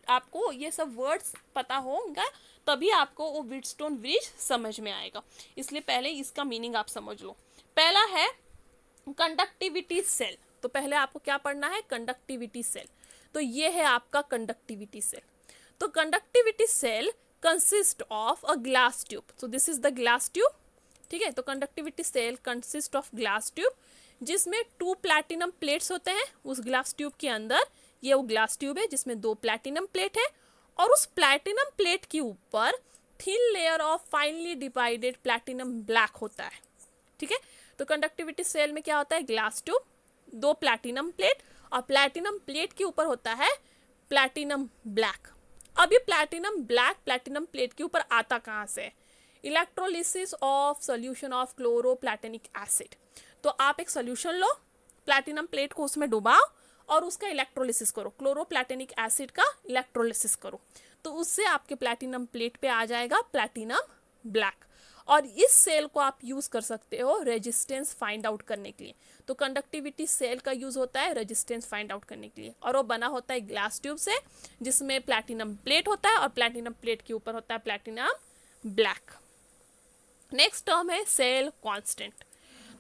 आपको ये सब वर्ड्स पता होगा तभी आपको वो व्हीटस्टोन ब्रिज समझ में आएगा. इसलिए पहले इसका मीनिंग आप समझ लो. पहला है कंडक्टिविटी सेल. तो पहले आपको क्या पढ़ना है? Conductivity cell. तो ये है आपका कंडक्टिविटी सेल. तो conductivity cell consist of a glass tube. So this is the glass tube. ठीक है, तो conductivity cell consist of glass tube, जिसमें 2 प्लैटिनम प्लेट्स होते हैं उस ग्लास ट्यूब के अंदर. ये वो ग्लास ट्यूब है जिसमें 2 प्लैटिनम प्लेट है, और उस प्लैटिनम प्लेट के ऊपर thin layer of finally divided platinum black होता है. ठीक है, तो कंडक्टिविटी सेल में क्या होता है? ग्लास ट्यूब, 2 प्लैटिनम प्लेट, और प्लैटिनम प्लेट के ऊपर होता है प्लैटिनम ब्लैक. अब ये प्लैटिनम ब्लैक प्लैटिनम प्लेट के ऊपर आता कहाँ से? Electrolysis of solution of क्लोरोप्लैटिनिक acid. तो आप एक सोल्यूशन लो, प्लैटिनम प्लेट को उसमें डुबाओ और उसका इलेक्ट्रोलिसिस करो, क्लोरोप्लैटिनिक एसिड का इलेक्ट्रोलिसिस करो, तो उससे आपके प्लैटिनम प्लेट पे आ जाएगा प्लैटिनम ब्लैक. और इस सेल को आप यूज़ कर सकते हो रेजिस्टेंस फाइंड आउट करने के लिए. तो कंडक्टिविटी सेल का यूज़ होता है रेजिस्टेंस फाइंड आउट करने के लिए, और वो बना होता है ग्लास ट्यूब से, जिसमें प्लैटिनम प्लेट होता है और प्लैटिनम प्लेट के ऊपर होता है प्लैटिनम ब्लैक. नेक्स्ट टर्म है सेल कांस्टेंट.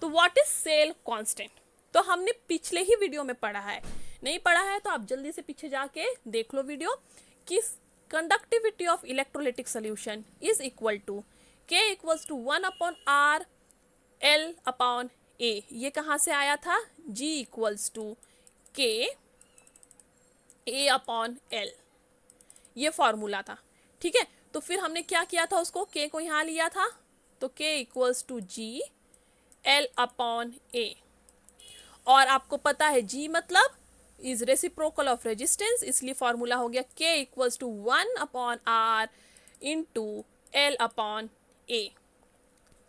तो व्हाट इज सेल कांस्टेंट? तो हमने पिछले ही वीडियो में पढ़ा है, नहीं पढ़ा है तो आप जल्दी से पीछे जाके देख लो वीडियो, कि conductivity of electrolytic solution is equal to K equals to 1/R L/A. ये कहाँ से आया था? G equals to K A/L. ये फॉर्मूला था. ठीक है, तो फिर हमने क्या किया था? उसको K को यहाँ लिया था, तो K equals to G L/A. और आपको पता है G मतलब इज रेसिप्रोकल ऑफ रेजिस्टेंस, इसलिए फॉर्मूला हो गया K equals to 1/R into L/A.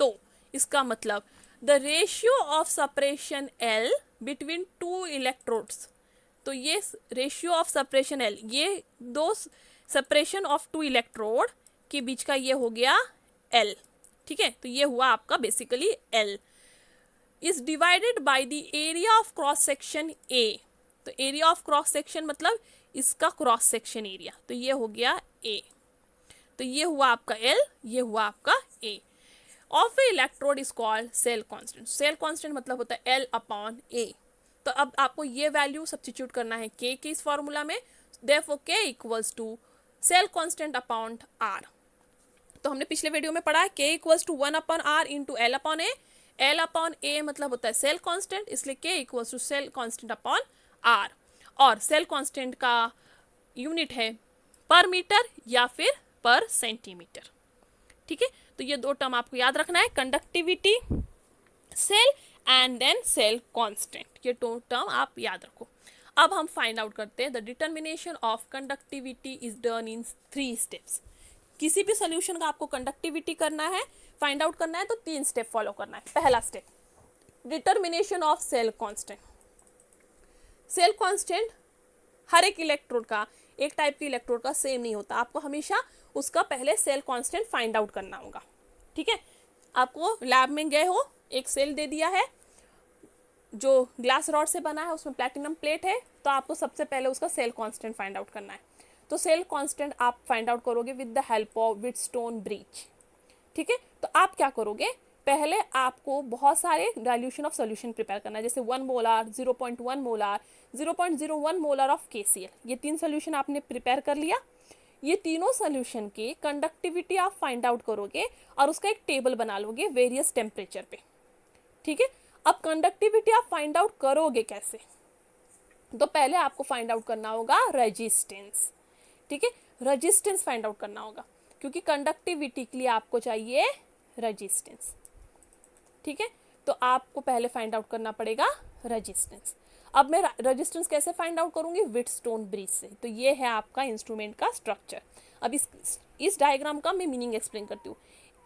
तो इसका मतलब the ratio of separation L between 2 electrodes. तो ये रेशियो ऑफ सेपरेशन L, ये 2 सेपरेशन ऑफ 2 इलेक्ट्रोड के बीच का ये हो गया L. ठीक है, तो ये हुआ आपका basically L is divided by the area of cross section A. तो एरिया ऑफ क्रॉस सेक्शन मतलब इसका क्रॉस सेक्शन एरिया, तो ये हो गया A. तो ये हुआ आपका L, ये हुआ आपका A. Of a electrode is called cell constant. Cell constant मतलब होता है L/A. तो अब आपको ये वैल्यू सब्स्टिट्यूट करना है K के इस फॉर्मूला में. Therefore K equals to cell constant upon R. तो हमने पिछले वीडियो में पढ़ा है K equals to 1/R into L/A. L/A मतलब होता है सेल कांस्टेंट, इसलिए K equals to cell constant upon R. और सेल कांस्टेंट का यूनिट है पर मीटर या फिर पर सेंटीमीटर. ठीक है, तो ये 2 टर्म आपको याद रखना है, conductivity cell and then cell constant. ये 2 टर्म आप याद रखो. अब हम फाइंड आउट करते हैं the determination of conductivity is done in 3 steps. किसी भी सोल्यूशन का आपको कंडक्टिविटी करना है, फाइंड आउट करना है, तो 3 स्टेप फॉलो करना है. पहला step determination of cell constant. Cell constant हर एक इलेक्ट्रोड का, एक टाइप के इलेक्ट्रोड का सेम नहीं होता. आपको हमेशा उसका पहले सेल कांस्टेंट फाइंड आउट करना होगा. ठीक है, आपको लैब में गए हो, एक सेल दे दिया है जो ग्लास रॉड से बना है, उसमें प्लैटिनम प्लेट है, तो आपको सबसे पहले उसका सेल कांस्टेंट फाइंड आउट करना है. तो सेल कांस्टेंट आप फाइंड आउट करोगे with the help of Wheatstone bridge. ठीक है, तो आप क्या करोगे? पहले आपको बहुत सारे डाइल्यूशन ऑफ सॉल्यूशन प्रिपेयर करना है, जैसे 1 molar, 0.1 molar, 0.01 molar of KCl. ये 3 सोल्यूशन आपने प्रिपेयर कर लिया. ये तीनों सोल्यूशन की कंडक्टिविटी आप फाइंड आउट करोगे और उसका एक टेबल बना लोगे वेरियस टेम्परेचर पे. ठीक है, अब कंडक्टिविटी आप फाइंड आउट करोगे कैसे? तो पहले आपको फाइंड आउट करना होगा रेजिस्टेंस. ठीक है, रेजिस्टेंस फाइंड आउट करना होगा, क्योंकि कंडक्टिविटी के लिए आपको चाहिए रेजिस्टेंस. ठीक है, तो आपको पहले फाइंड आउट करना पड़ेगा रेजिस्टेंस। अब मैं रेजिस्टेंस कैसे फाइंड आउट करूंगी? व्हीटस्टोन ब्रिज से। तो ये है आपका इंस्ट्रूमेंट का स्ट्रक्चर। अब इस डायग्राम का मैं मीनिंग एक्सप्लेन करती हूँ।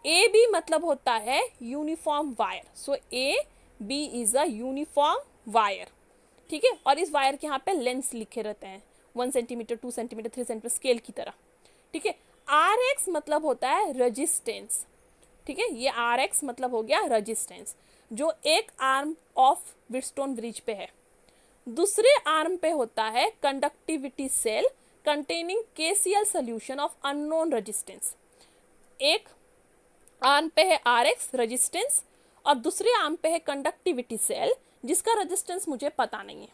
ए बी मतलब होता है uniform wire. So A B is a uniform wire, ठीक है। और इस वायर के यहाँ पे लेंस लिखे रहते हैं, 1 सेंटीमीटर, 2 सेंटीमीटर, 3 सेंटीमीटर, स्केल की तरह, ठीक है। आर एक्स मतलब होता है रेजिस्टेंस, ठीक है। ये आर एक्स मतलब हो गया रेजिस्टेंस, जो एक आर्म ऑफ व्हीटस्टोन ब्रिज पे है। दूसरे आर्म पे होता है conductivity cell containing KCl solution of unknown resistance. एक आर्म पे है आर एक्स रेजिस्टेंस और दूसरे आर्म पे है कंडक्टिविटी सेल जिसका रेजिस्टेंस मुझे पता नहीं है,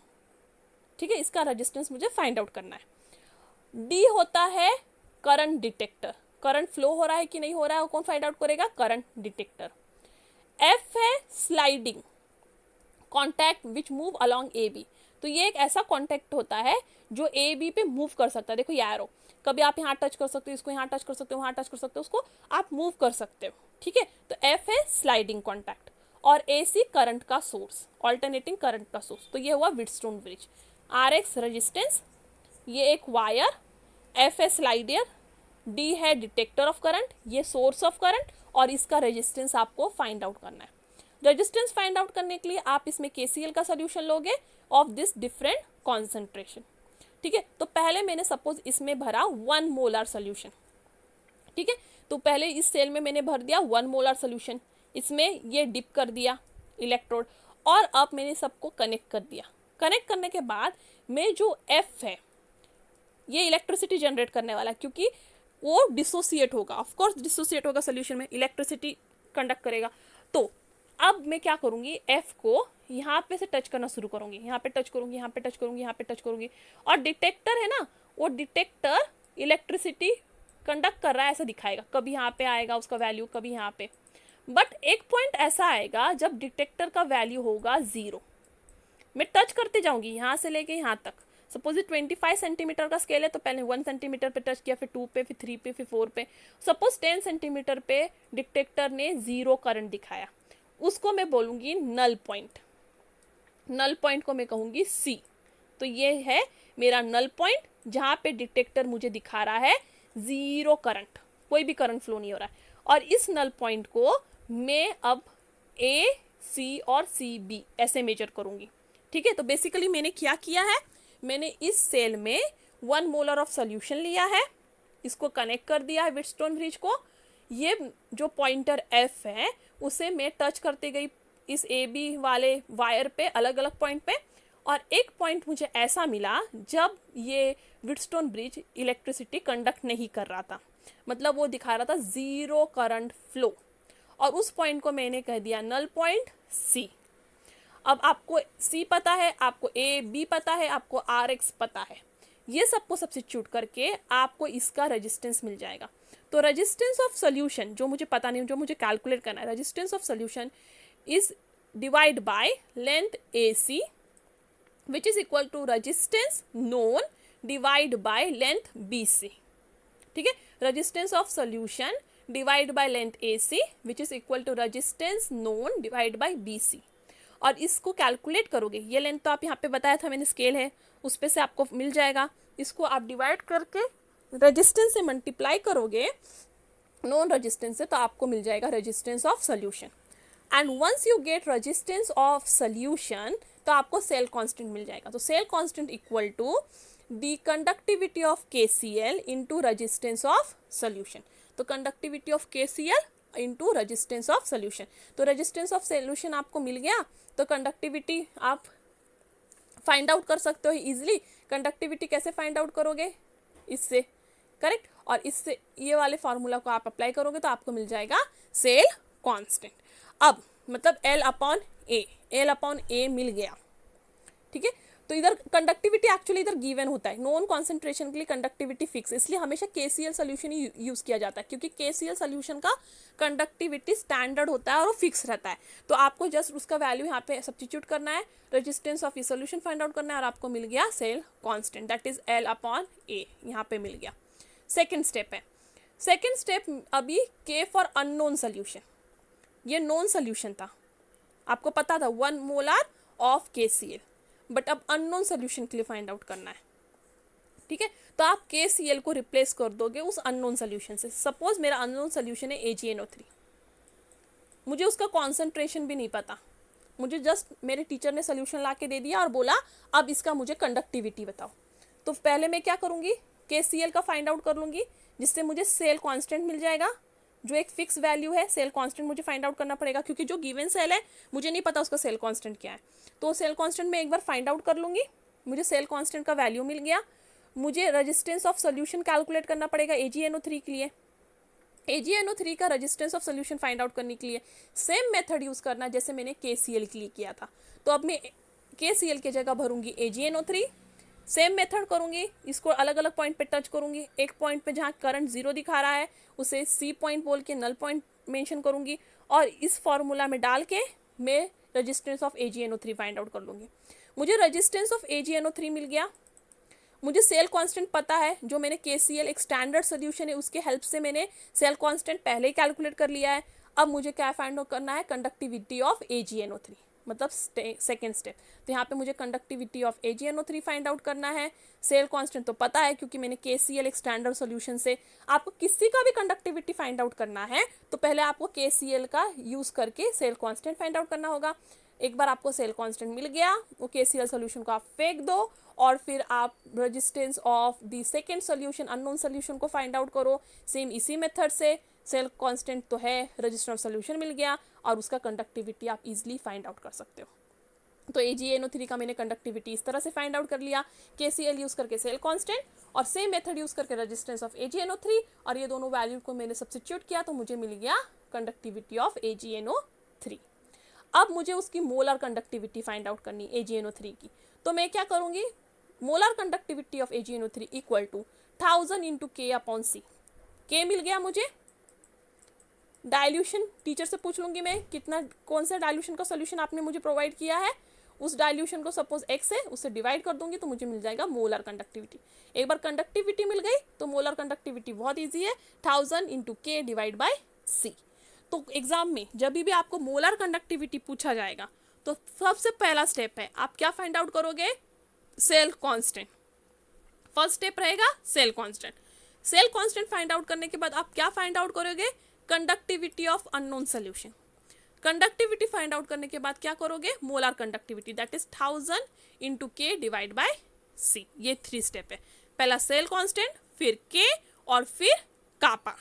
ठीक है। इसका रेजिस्टेंस मुझे फाइंड आउट करना है। डी होता है करंट डिटेक्टर, करंट फ्लो हो रहा है कि नहीं हो रहा है वो कौन फाइंड आउट करेगा? Current detector. एफ है sliding contact which move along A B. तो ये एक ऐसा कॉन्टैक्ट होता है जो ए बी पे मूव कर सकता है। देखो ये एरो, कभी आप यहाँ टच कर सकते हो, इसको यहाँ टच कर सकते हो, वहाँ टच कर सकते हो, उसको आप मूव कर सकते हो, ठीक है। तो एफ है स्लाइडिंग कॉन्टैक्ट और ए सी करंट का सोर्स, ऑल्टरनेटिंग करंट का सोर्स। तो ये हुआ Wheatstone bridge. R X resistance, ये एक वायर, एफ है स्लाइडर, डी है डिटेक्टर ऑफ करंट, ये सोर्स ऑफ करंट, और इसका रेजिस्टेंस आपको फाइंड आउट करना है। रेजिस्टेंस फाइंड आउट करने के लिए आप इसमें केसीएल का सोल्यूशन लोगे ऑफ दिस डिफरेंट कॉन्सेंट्रेशन, ठीक है। तो पहले मैंने सपोज इसमें भरा 1 मोलर सोल्यूशन, ठीक है। तो पहले इस सेल में मैंने भर दिया 1 मोलर सोल्यूशन, इसमें ये डिप कर दिया इलेक्ट्रोड, और अब मैंने सबको कनेक्ट कर दिया। कनेक्ट करने के बाद में जो एफ है ये इलेक्ट्रिसिटी जनरेट करने वाला है, क्योंकि वो डिसोसिएट होगा, ऑफ कोर्स डिसोसिएट होगा सोल्यूशन में, इलेक्ट्रिसिटी कंडक्ट करेगा। तो अब मैं क्या करूंगी, एफ को यहाँ पे से टच करना शुरू करूंगी, यहाँ पे टच करूंगी, यहाँ पे टच करूंगी, यहाँ पे टच करूंगी, और डिटेक्टर है ना, वो डिटेक्टर इलेक्ट्रिसिटी कंडक्ट कर रहा है ऐसा दिखाएगा, कभी यहाँ पे आएगा उसका वैल्यू, कभी यहाँ पे। बट एक पॉइंट ऐसा आएगा जब डिटेक्टर का वैल्यू होगा 0। मैं टच करते जाऊंगी यहाँ से लेके यहाँ तक। सपोज 25 सेंटीमीटर का स्केल है, तो पहले 1 सेंटीमीटर पे टच किया, फिर 2 पे, फिर 3 पे, फिर 4 पे। सपोज 10 सेंटीमीटर पे डिटेक्टर ने 0 करंट दिखाया, उसको मैं बोलूँगी नल पॉइंट। नल पॉइंट को मैं कहूँगी C। तो ये है मेरा नल पॉइंट जहाँ पे डिटेक्टर मुझे दिखा रहा है 0 करंट, कोई भी करंट फ्लो नहीं हो रहा है। और इस नल पॉइंट को मैं अब A, C और CB ऐसे मेजर करूँगी, ठीक है। तो बेसिकली मैंने क्या किया है, मैंने इस सेल में 1 मोलर ऑफ सोल्यूशन लिया है, इसको कनेक्ट कर दिया है व्हीटस्टोन ब्रिज को। ये जो पॉइंटर F है उसे मैं टच करते गई इस AB वाले वायर पे, अलग अलग पॉइंट पे, और एक पॉइंट मुझे ऐसा मिला जब ये व्हीटस्टोन ब्रिज इलेक्ट्रिसिटी कंडक्ट नहीं कर रहा था, मतलब वो दिखा रहा था 0 करंट फ्लो, और उस पॉइंट को मैंने कह दिया नल पॉइंट C। अब आपको C पता है, आपको AB पता है, आपको RX पता है, ये सबको सब्स्टिट्यूट करके आपको इसका रेजिस्टेंस मिल जाएगा। तो रेजिस्टेंस ऑफ सोल्यूशन जो मुझे पता नहीं, जो मुझे कैलकुलेट करना है, resistance of solution is divide by length AC which is equal to resistance known divide by length BC, ठीक है। Resistance of solution divide by length AC which is equal to resistance known divide by BC। और इसको calculate करोगे, ये length तो आप यहाँ पे बताया था मैंने, स्केल है उस पे से आपको मिल जाएगा। इसको आप डिवाइड करके रेजिस्टेंस से मल्टीप्लाई करोगे नॉन रेजिस्टेंस से, तो आपको मिल जाएगा resistance of solution. And once you get resistance of solution तो आपको सेल कांस्टेंट मिल जाएगा। तो cell constant equal to the conductivity of KCl into resistance of solution. तो conductivity of KCl into resistance of solution. तो resistance of solution आपको मिल गया, तो कंडक्टिविटी आप फाइंड आउट कर सकते हो इजीली। कंडक्टिविटी कैसे फाइंड आउट करोगे, इससे, करेक्ट। और इससे ये वाले फार्मूला को आप अप्लाई करोगे तो आपको मिल जाएगा सेल कांस्टेंट। अब मतलब L/A मिल गया, ठीक है। तो इधर कंडक्टिविटी एक्चुअली इधर गिवन होता है, नॉन कॉन्सेंट्रेशन के लिए कंडक्टिविटी फिक्स, इसलिए हमेशा KCl सोल्यूशन ही यूज किया जाता है, क्योंकि KCl सोल्यूशन का कंडक्टिविटी स्टैंडर्ड होता है और वो फिक्स रहता है। तो आपको जस्ट उसका वैल्यू यहाँ पे सब्स्टिट्यूट करना है, रेजिस्टेंस ऑफ ये सोल्यूशन फाइंड आउट करना है, और आपको मिल गया cell constant, that is L/A, यहाँ पे मिल गया। सेकेंड स्टेप है, सेकेंड स्टेप अभी K फॉर अननोन सोल्यूशन। ये नॉन सोल्यूशन था, आपको पता था 1 मोलर ऑफ KCl, बट अब अननोन सोल्यूशन के लिए फाइंड आउट करना है, ठीक है। तो आप KCl को रिप्लेस कर दोगे उस अननोन सोल्यूशन से। सपोज मेरा अननोन सोल्यूशन है AgNO3, मुझे उसका कॉन्सेंट्रेशन भी नहीं पता, मुझे जस्ट मेरे टीचर ने सोल्यूशन ला के दे दिया और बोला अब इसका मुझे कंडक्टिविटी बताओ। तो पहले मैं क्या करूँगी, KCl का फाइंड आउट कर लूँगी, जिससे मुझे सेल कांस्टेंट मिल जाएगा, जो एक फिक्स वैल्यू है। सेल कांस्टेंट मुझे फाइंड आउट करना पड़ेगा, क्योंकि जो गिवन सेल है मुझे नहीं पता उसका सेल कांस्टेंट क्या है। तो सेल कांस्टेंट मैं एक बार फाइंड आउट कर लूँगी, मुझे सेल कांस्टेंट का वैल्यू मिल गया। मुझे रेजिस्टेंस ऑफ सोल्यूशन कैलकुलेट करना पड़ेगा AgNO3 के लिए। AgNO3 का resistance of solution find out करने के लिए सेम मेथड यूज़ करना जैसे मैंने KCl के लिए किया था। तो अब मैं KCl की जगह भरूंगी AgNO3, सेम मेथड करूंगी, इसको अलग अलग पॉइंट पे टच करूंगी। एक पॉइंट पे जहाँ करंट 0 दिखा रहा है उसे C पॉइंट बोल के नल पॉइंट मेंशन करूंगी, और इस फॉर्मूला में डाल के मैं resistance of AgNO3 find out कर लूँगी। मुझे रेजिस्टेंस ऑफ AgNO3 मिल गया, मुझे सेल कांस्टेंट पता है, जो मैंने KCl एक स्टैंडर्ड सोल्यूशन है उसके हेल्प से मैंने सेल कांस्टेंट पहले ही कैलकुलेट कर लिया है। अब मुझे क्या फाइंड आउट करना है, कंडक्टिविटी ऑफ AgNO3, मतलब सेकेंड स्टेप। तो यहाँ पे मुझे conductivity of AgNO3 find out करना है। सेल कांस्टेंट तो पता है क्योंकि मैंने KCl एक स्टैंडर्ड सोल्यूशन से। आपको किसी का भी कंडक्टिविटी फाइंड आउट करना है तो पहले आपको KCl का यूज़ करके सेल कांस्टेंट फाइंड आउट करना होगा। एक बार आपको सेल कांस्टेंट मिल गया, वो KCl सोल्यूशन को आप फेंक दो, और फिर आप resistance of the second solution unknown solution को फाइंड आउट करो सेम इसी मेथड से। सेल कांस्टेंट तो है, रेजिस्टेंस ऑफ सोल्यूशन मिल गया, और उसका कंडक्टिविटी आप इजीली फाइंड आउट कर सकते हो। तो AgNO3 का मैंने कंडक्टिविटी इस तरह से फाइंड आउट कर लिया, KCl यूज़ करके सेल कांस्टेंट, और सेम मेथड यूज़ करके रेजिस्टेंस ऑफ AgNO3, और ये दोनों वैल्यू को मैंने सब्स्टिट्यूट किया तो मुझे मिल गया कंडक्टिविटी ऑफ AgNO3। अब मुझे उसकी मोलर कंडक्टिविटी फाइंड आउट करनी AgNO3 की। तो मैं क्या करूँगी, molar conductivity of AgNO3 equal to 1000 into K/C। K मिल गया मुझे, डाइल्यूशन टीचर से पूछ लूँगी मैं कितना, कौन सा डाइल्यूशन का सोल्यूशन आपने मुझे प्रोवाइड किया है, उस डाइल्यूशन को सपोज X है उससे डिवाइड कर दूंगी तो मुझे मिल जाएगा मोलर कंडक्टिविटी। एक बार कंडक्टिविटी मिल गई तो मोलर कंडक्टिविटी बहुत ईजी है, 1000 into K divide by C। तो एग्जाम में जब भी आपको मोलर कंडक्टिविटी पूछा जाएगा तो सबसे पहला स्टेप है आप क्या फाइंड आउट करोगे, सेल कांस्टेंट। फर्स्ट स्टेप रहेगा cell constant. Cell constant find out करने के बाद आप क्या फाइंड आउट करोगे, conductivity of unknown solution. Conductivity find out करने के बाद क्या करोगे, molar conductivity, that is 1000 into K divide by C। ये 3 स्टेप है, पहला सेल कांस्टेंट, फिर K, और फिर कापा,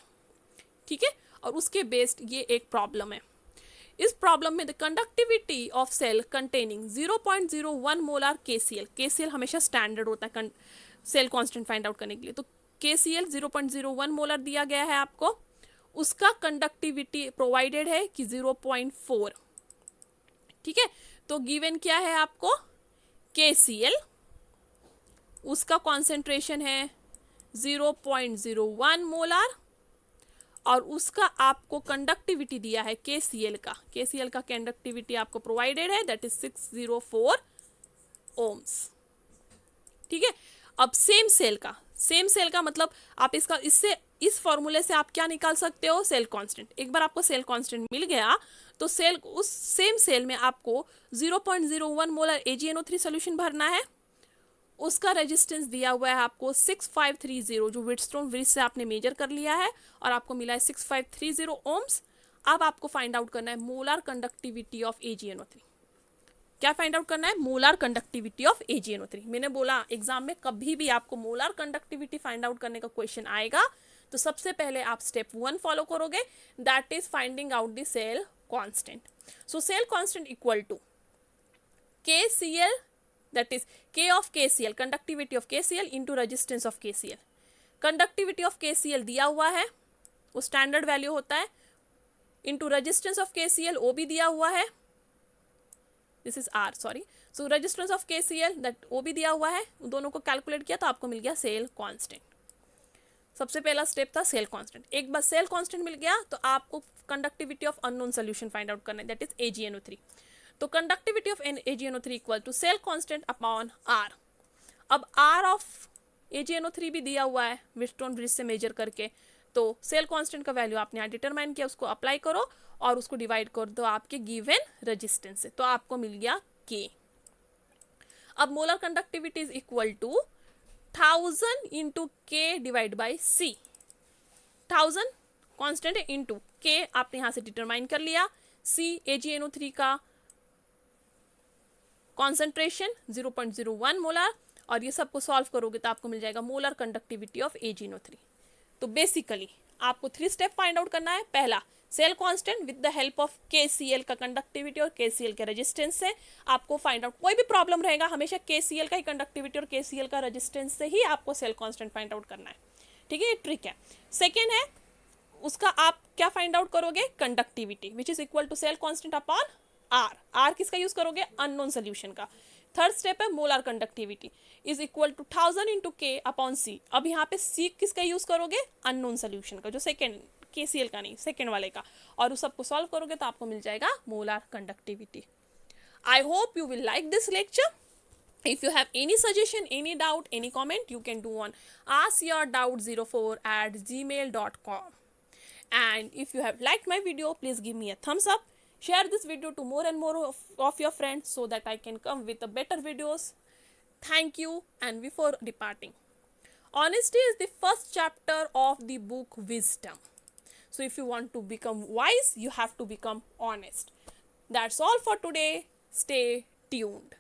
ठीक है। और उसके बेस्ड ये एक प्रॉब्लम है। इस प्रॉब्लम में the conductivity of cell containing 0.01 molar KCl हमेशा स्टैंडर्ड होता है सेल कांस्टेंट फाइंड आउट करने के लिए। तो KCl 0.01 मोलर दिया गया है आपको, उसका कंडक्टिविटी प्रोवाइडेड है कि 0.4, ठीक है। तो गिवन क्या है आपको, KCl, उसका कॉन्सेंट्रेशन है 0.01 मोलर, और उसका आपको कंडक्टिविटी दिया है KCl का कंडक्टिविटी आपको प्रोवाइडेड है, दैट इज 604 ओम्स, ठीक है। अब सेम सेल का मतलब आप इसका इस फॉर्मूले से आप क्या निकाल सकते हो, सेल कांस्टेंट। एक बार आपको सेल कांस्टेंट मिल गया तो उस सेम सेल में आपको 0.01 मोलर AgNO3 सोल्यूशन भरना है। उसका रेजिस्टेंस दिया हुआ है आपको 6530, जो व्हीटस्टोन ब्रिज से आपने मेजर कर लिया है, और आपको मिला है 6530 ओम्स। अब आपको फाइंड आउट करना है मोलर कंडक्टिविटी ऑफ AgNO3। क्या फाइंड आउट करना है, मोलर कंडक्टिविटी ऑफ AgNO3। मैंने बोला एग्जाम में कभी भी आपको मोलर कंडक्टिविटी फाइंड आउट करने का क्वेश्चन आएगा तो सबसे पहले आप स्टेप 1 फॉलो करोगे, that is finding out the cell constant. So cell constant equal to KCl, that is K of KCl, conductivity of KCl into resistance of KCl। Conductivity of KCl दिया हुआ है, वो स्टैंडर्ड वैल्यू होता है, into resistance of KCl वो भी दिया हुआ है, this is R, sorry. So resistance of KCl that वो भी दिया हुआ है, दोनों को कैलकुलेट किया तो आपको मिल गया सेल कांस्टेंट। सबसे पहला स्टेप था सेल कांस्टेंट। एक बार सेल कांस्टेंट मिल गया तो आपको conductivity of unknown solution find out करना है, दैट इज AgNO3। तो conductivity of AgNO3 equal to cell constant upon R। अब R ऑफ AgNO3 भी दिया हुआ है व्हीटस्टोन ब्रिज से मेजर करके, तो सेल कांस्टेंट का वैल्यू आपने यहाँ डिटरमाइन किया, उसको अप्लाई करो और उसको डिवाइड कर दो आपके गिवन रेजिस्टेंस से, तो आपको मिल गया K। अब molar conductivity is equal to 1000 into K divide by C. 1000 constant है इंटू के आपने यहां से डिटरमाइन कर लिया. सी AgNO3 का कॉन्सेंट्रेशन 0.01 मोलर, और ये सबको सॉल्व करोगे तो आपको मिल जाएगा मोलर कंडक्टिविटी ऑफ AgNO3. तो बेसिकली आपको 3 स्टेप फाइंड आउट करना है. पहला, cell constant with the help of KCl का कंडक्टिविटी और KCl के रेजिस्टेंस से आपको फाइंड आउट. कोई भी प्रॉब्लम रहेगा हमेशा KCl का ही कंडक्टिविटी और KCl का रेजिस्टेंस से ही आपको सेल कांस्टेंट फाइंड आउट करना है. ठीक है, ये ट्रिक है. सेकेंड है, उसका आप क्या फाइंड आउट करोगे, conductivity which is equal to cell constant upon R. R किसका यूज करोगे, अननोन सोल्यूशन का. थर्ड स्टेप है molar conductivity is equal to 1000 into K upon C. अब यहाँ पे सी किसका यूज करोगे, अननोन सोल्यूशन का, जो सेकेंड KCl का नहीं, सेकेंड वाले का, और उस सबको सॉल्व करोगे तो आपको मिल जाएगा molar conductivity. I hope you will like this lecture. If you have any suggestion, any doubt, any comment, you can do on askyourdoubt04@gmail.com. And if you have liked my video, please give me a thumbs up. Share this video to more and more of your friends so that I can come with a better videos. Thank you. And before departing, honesty is the first chapter of the book Wisdom. So if you want to become wise, you have to become honest. That's all for today. Stay tuned.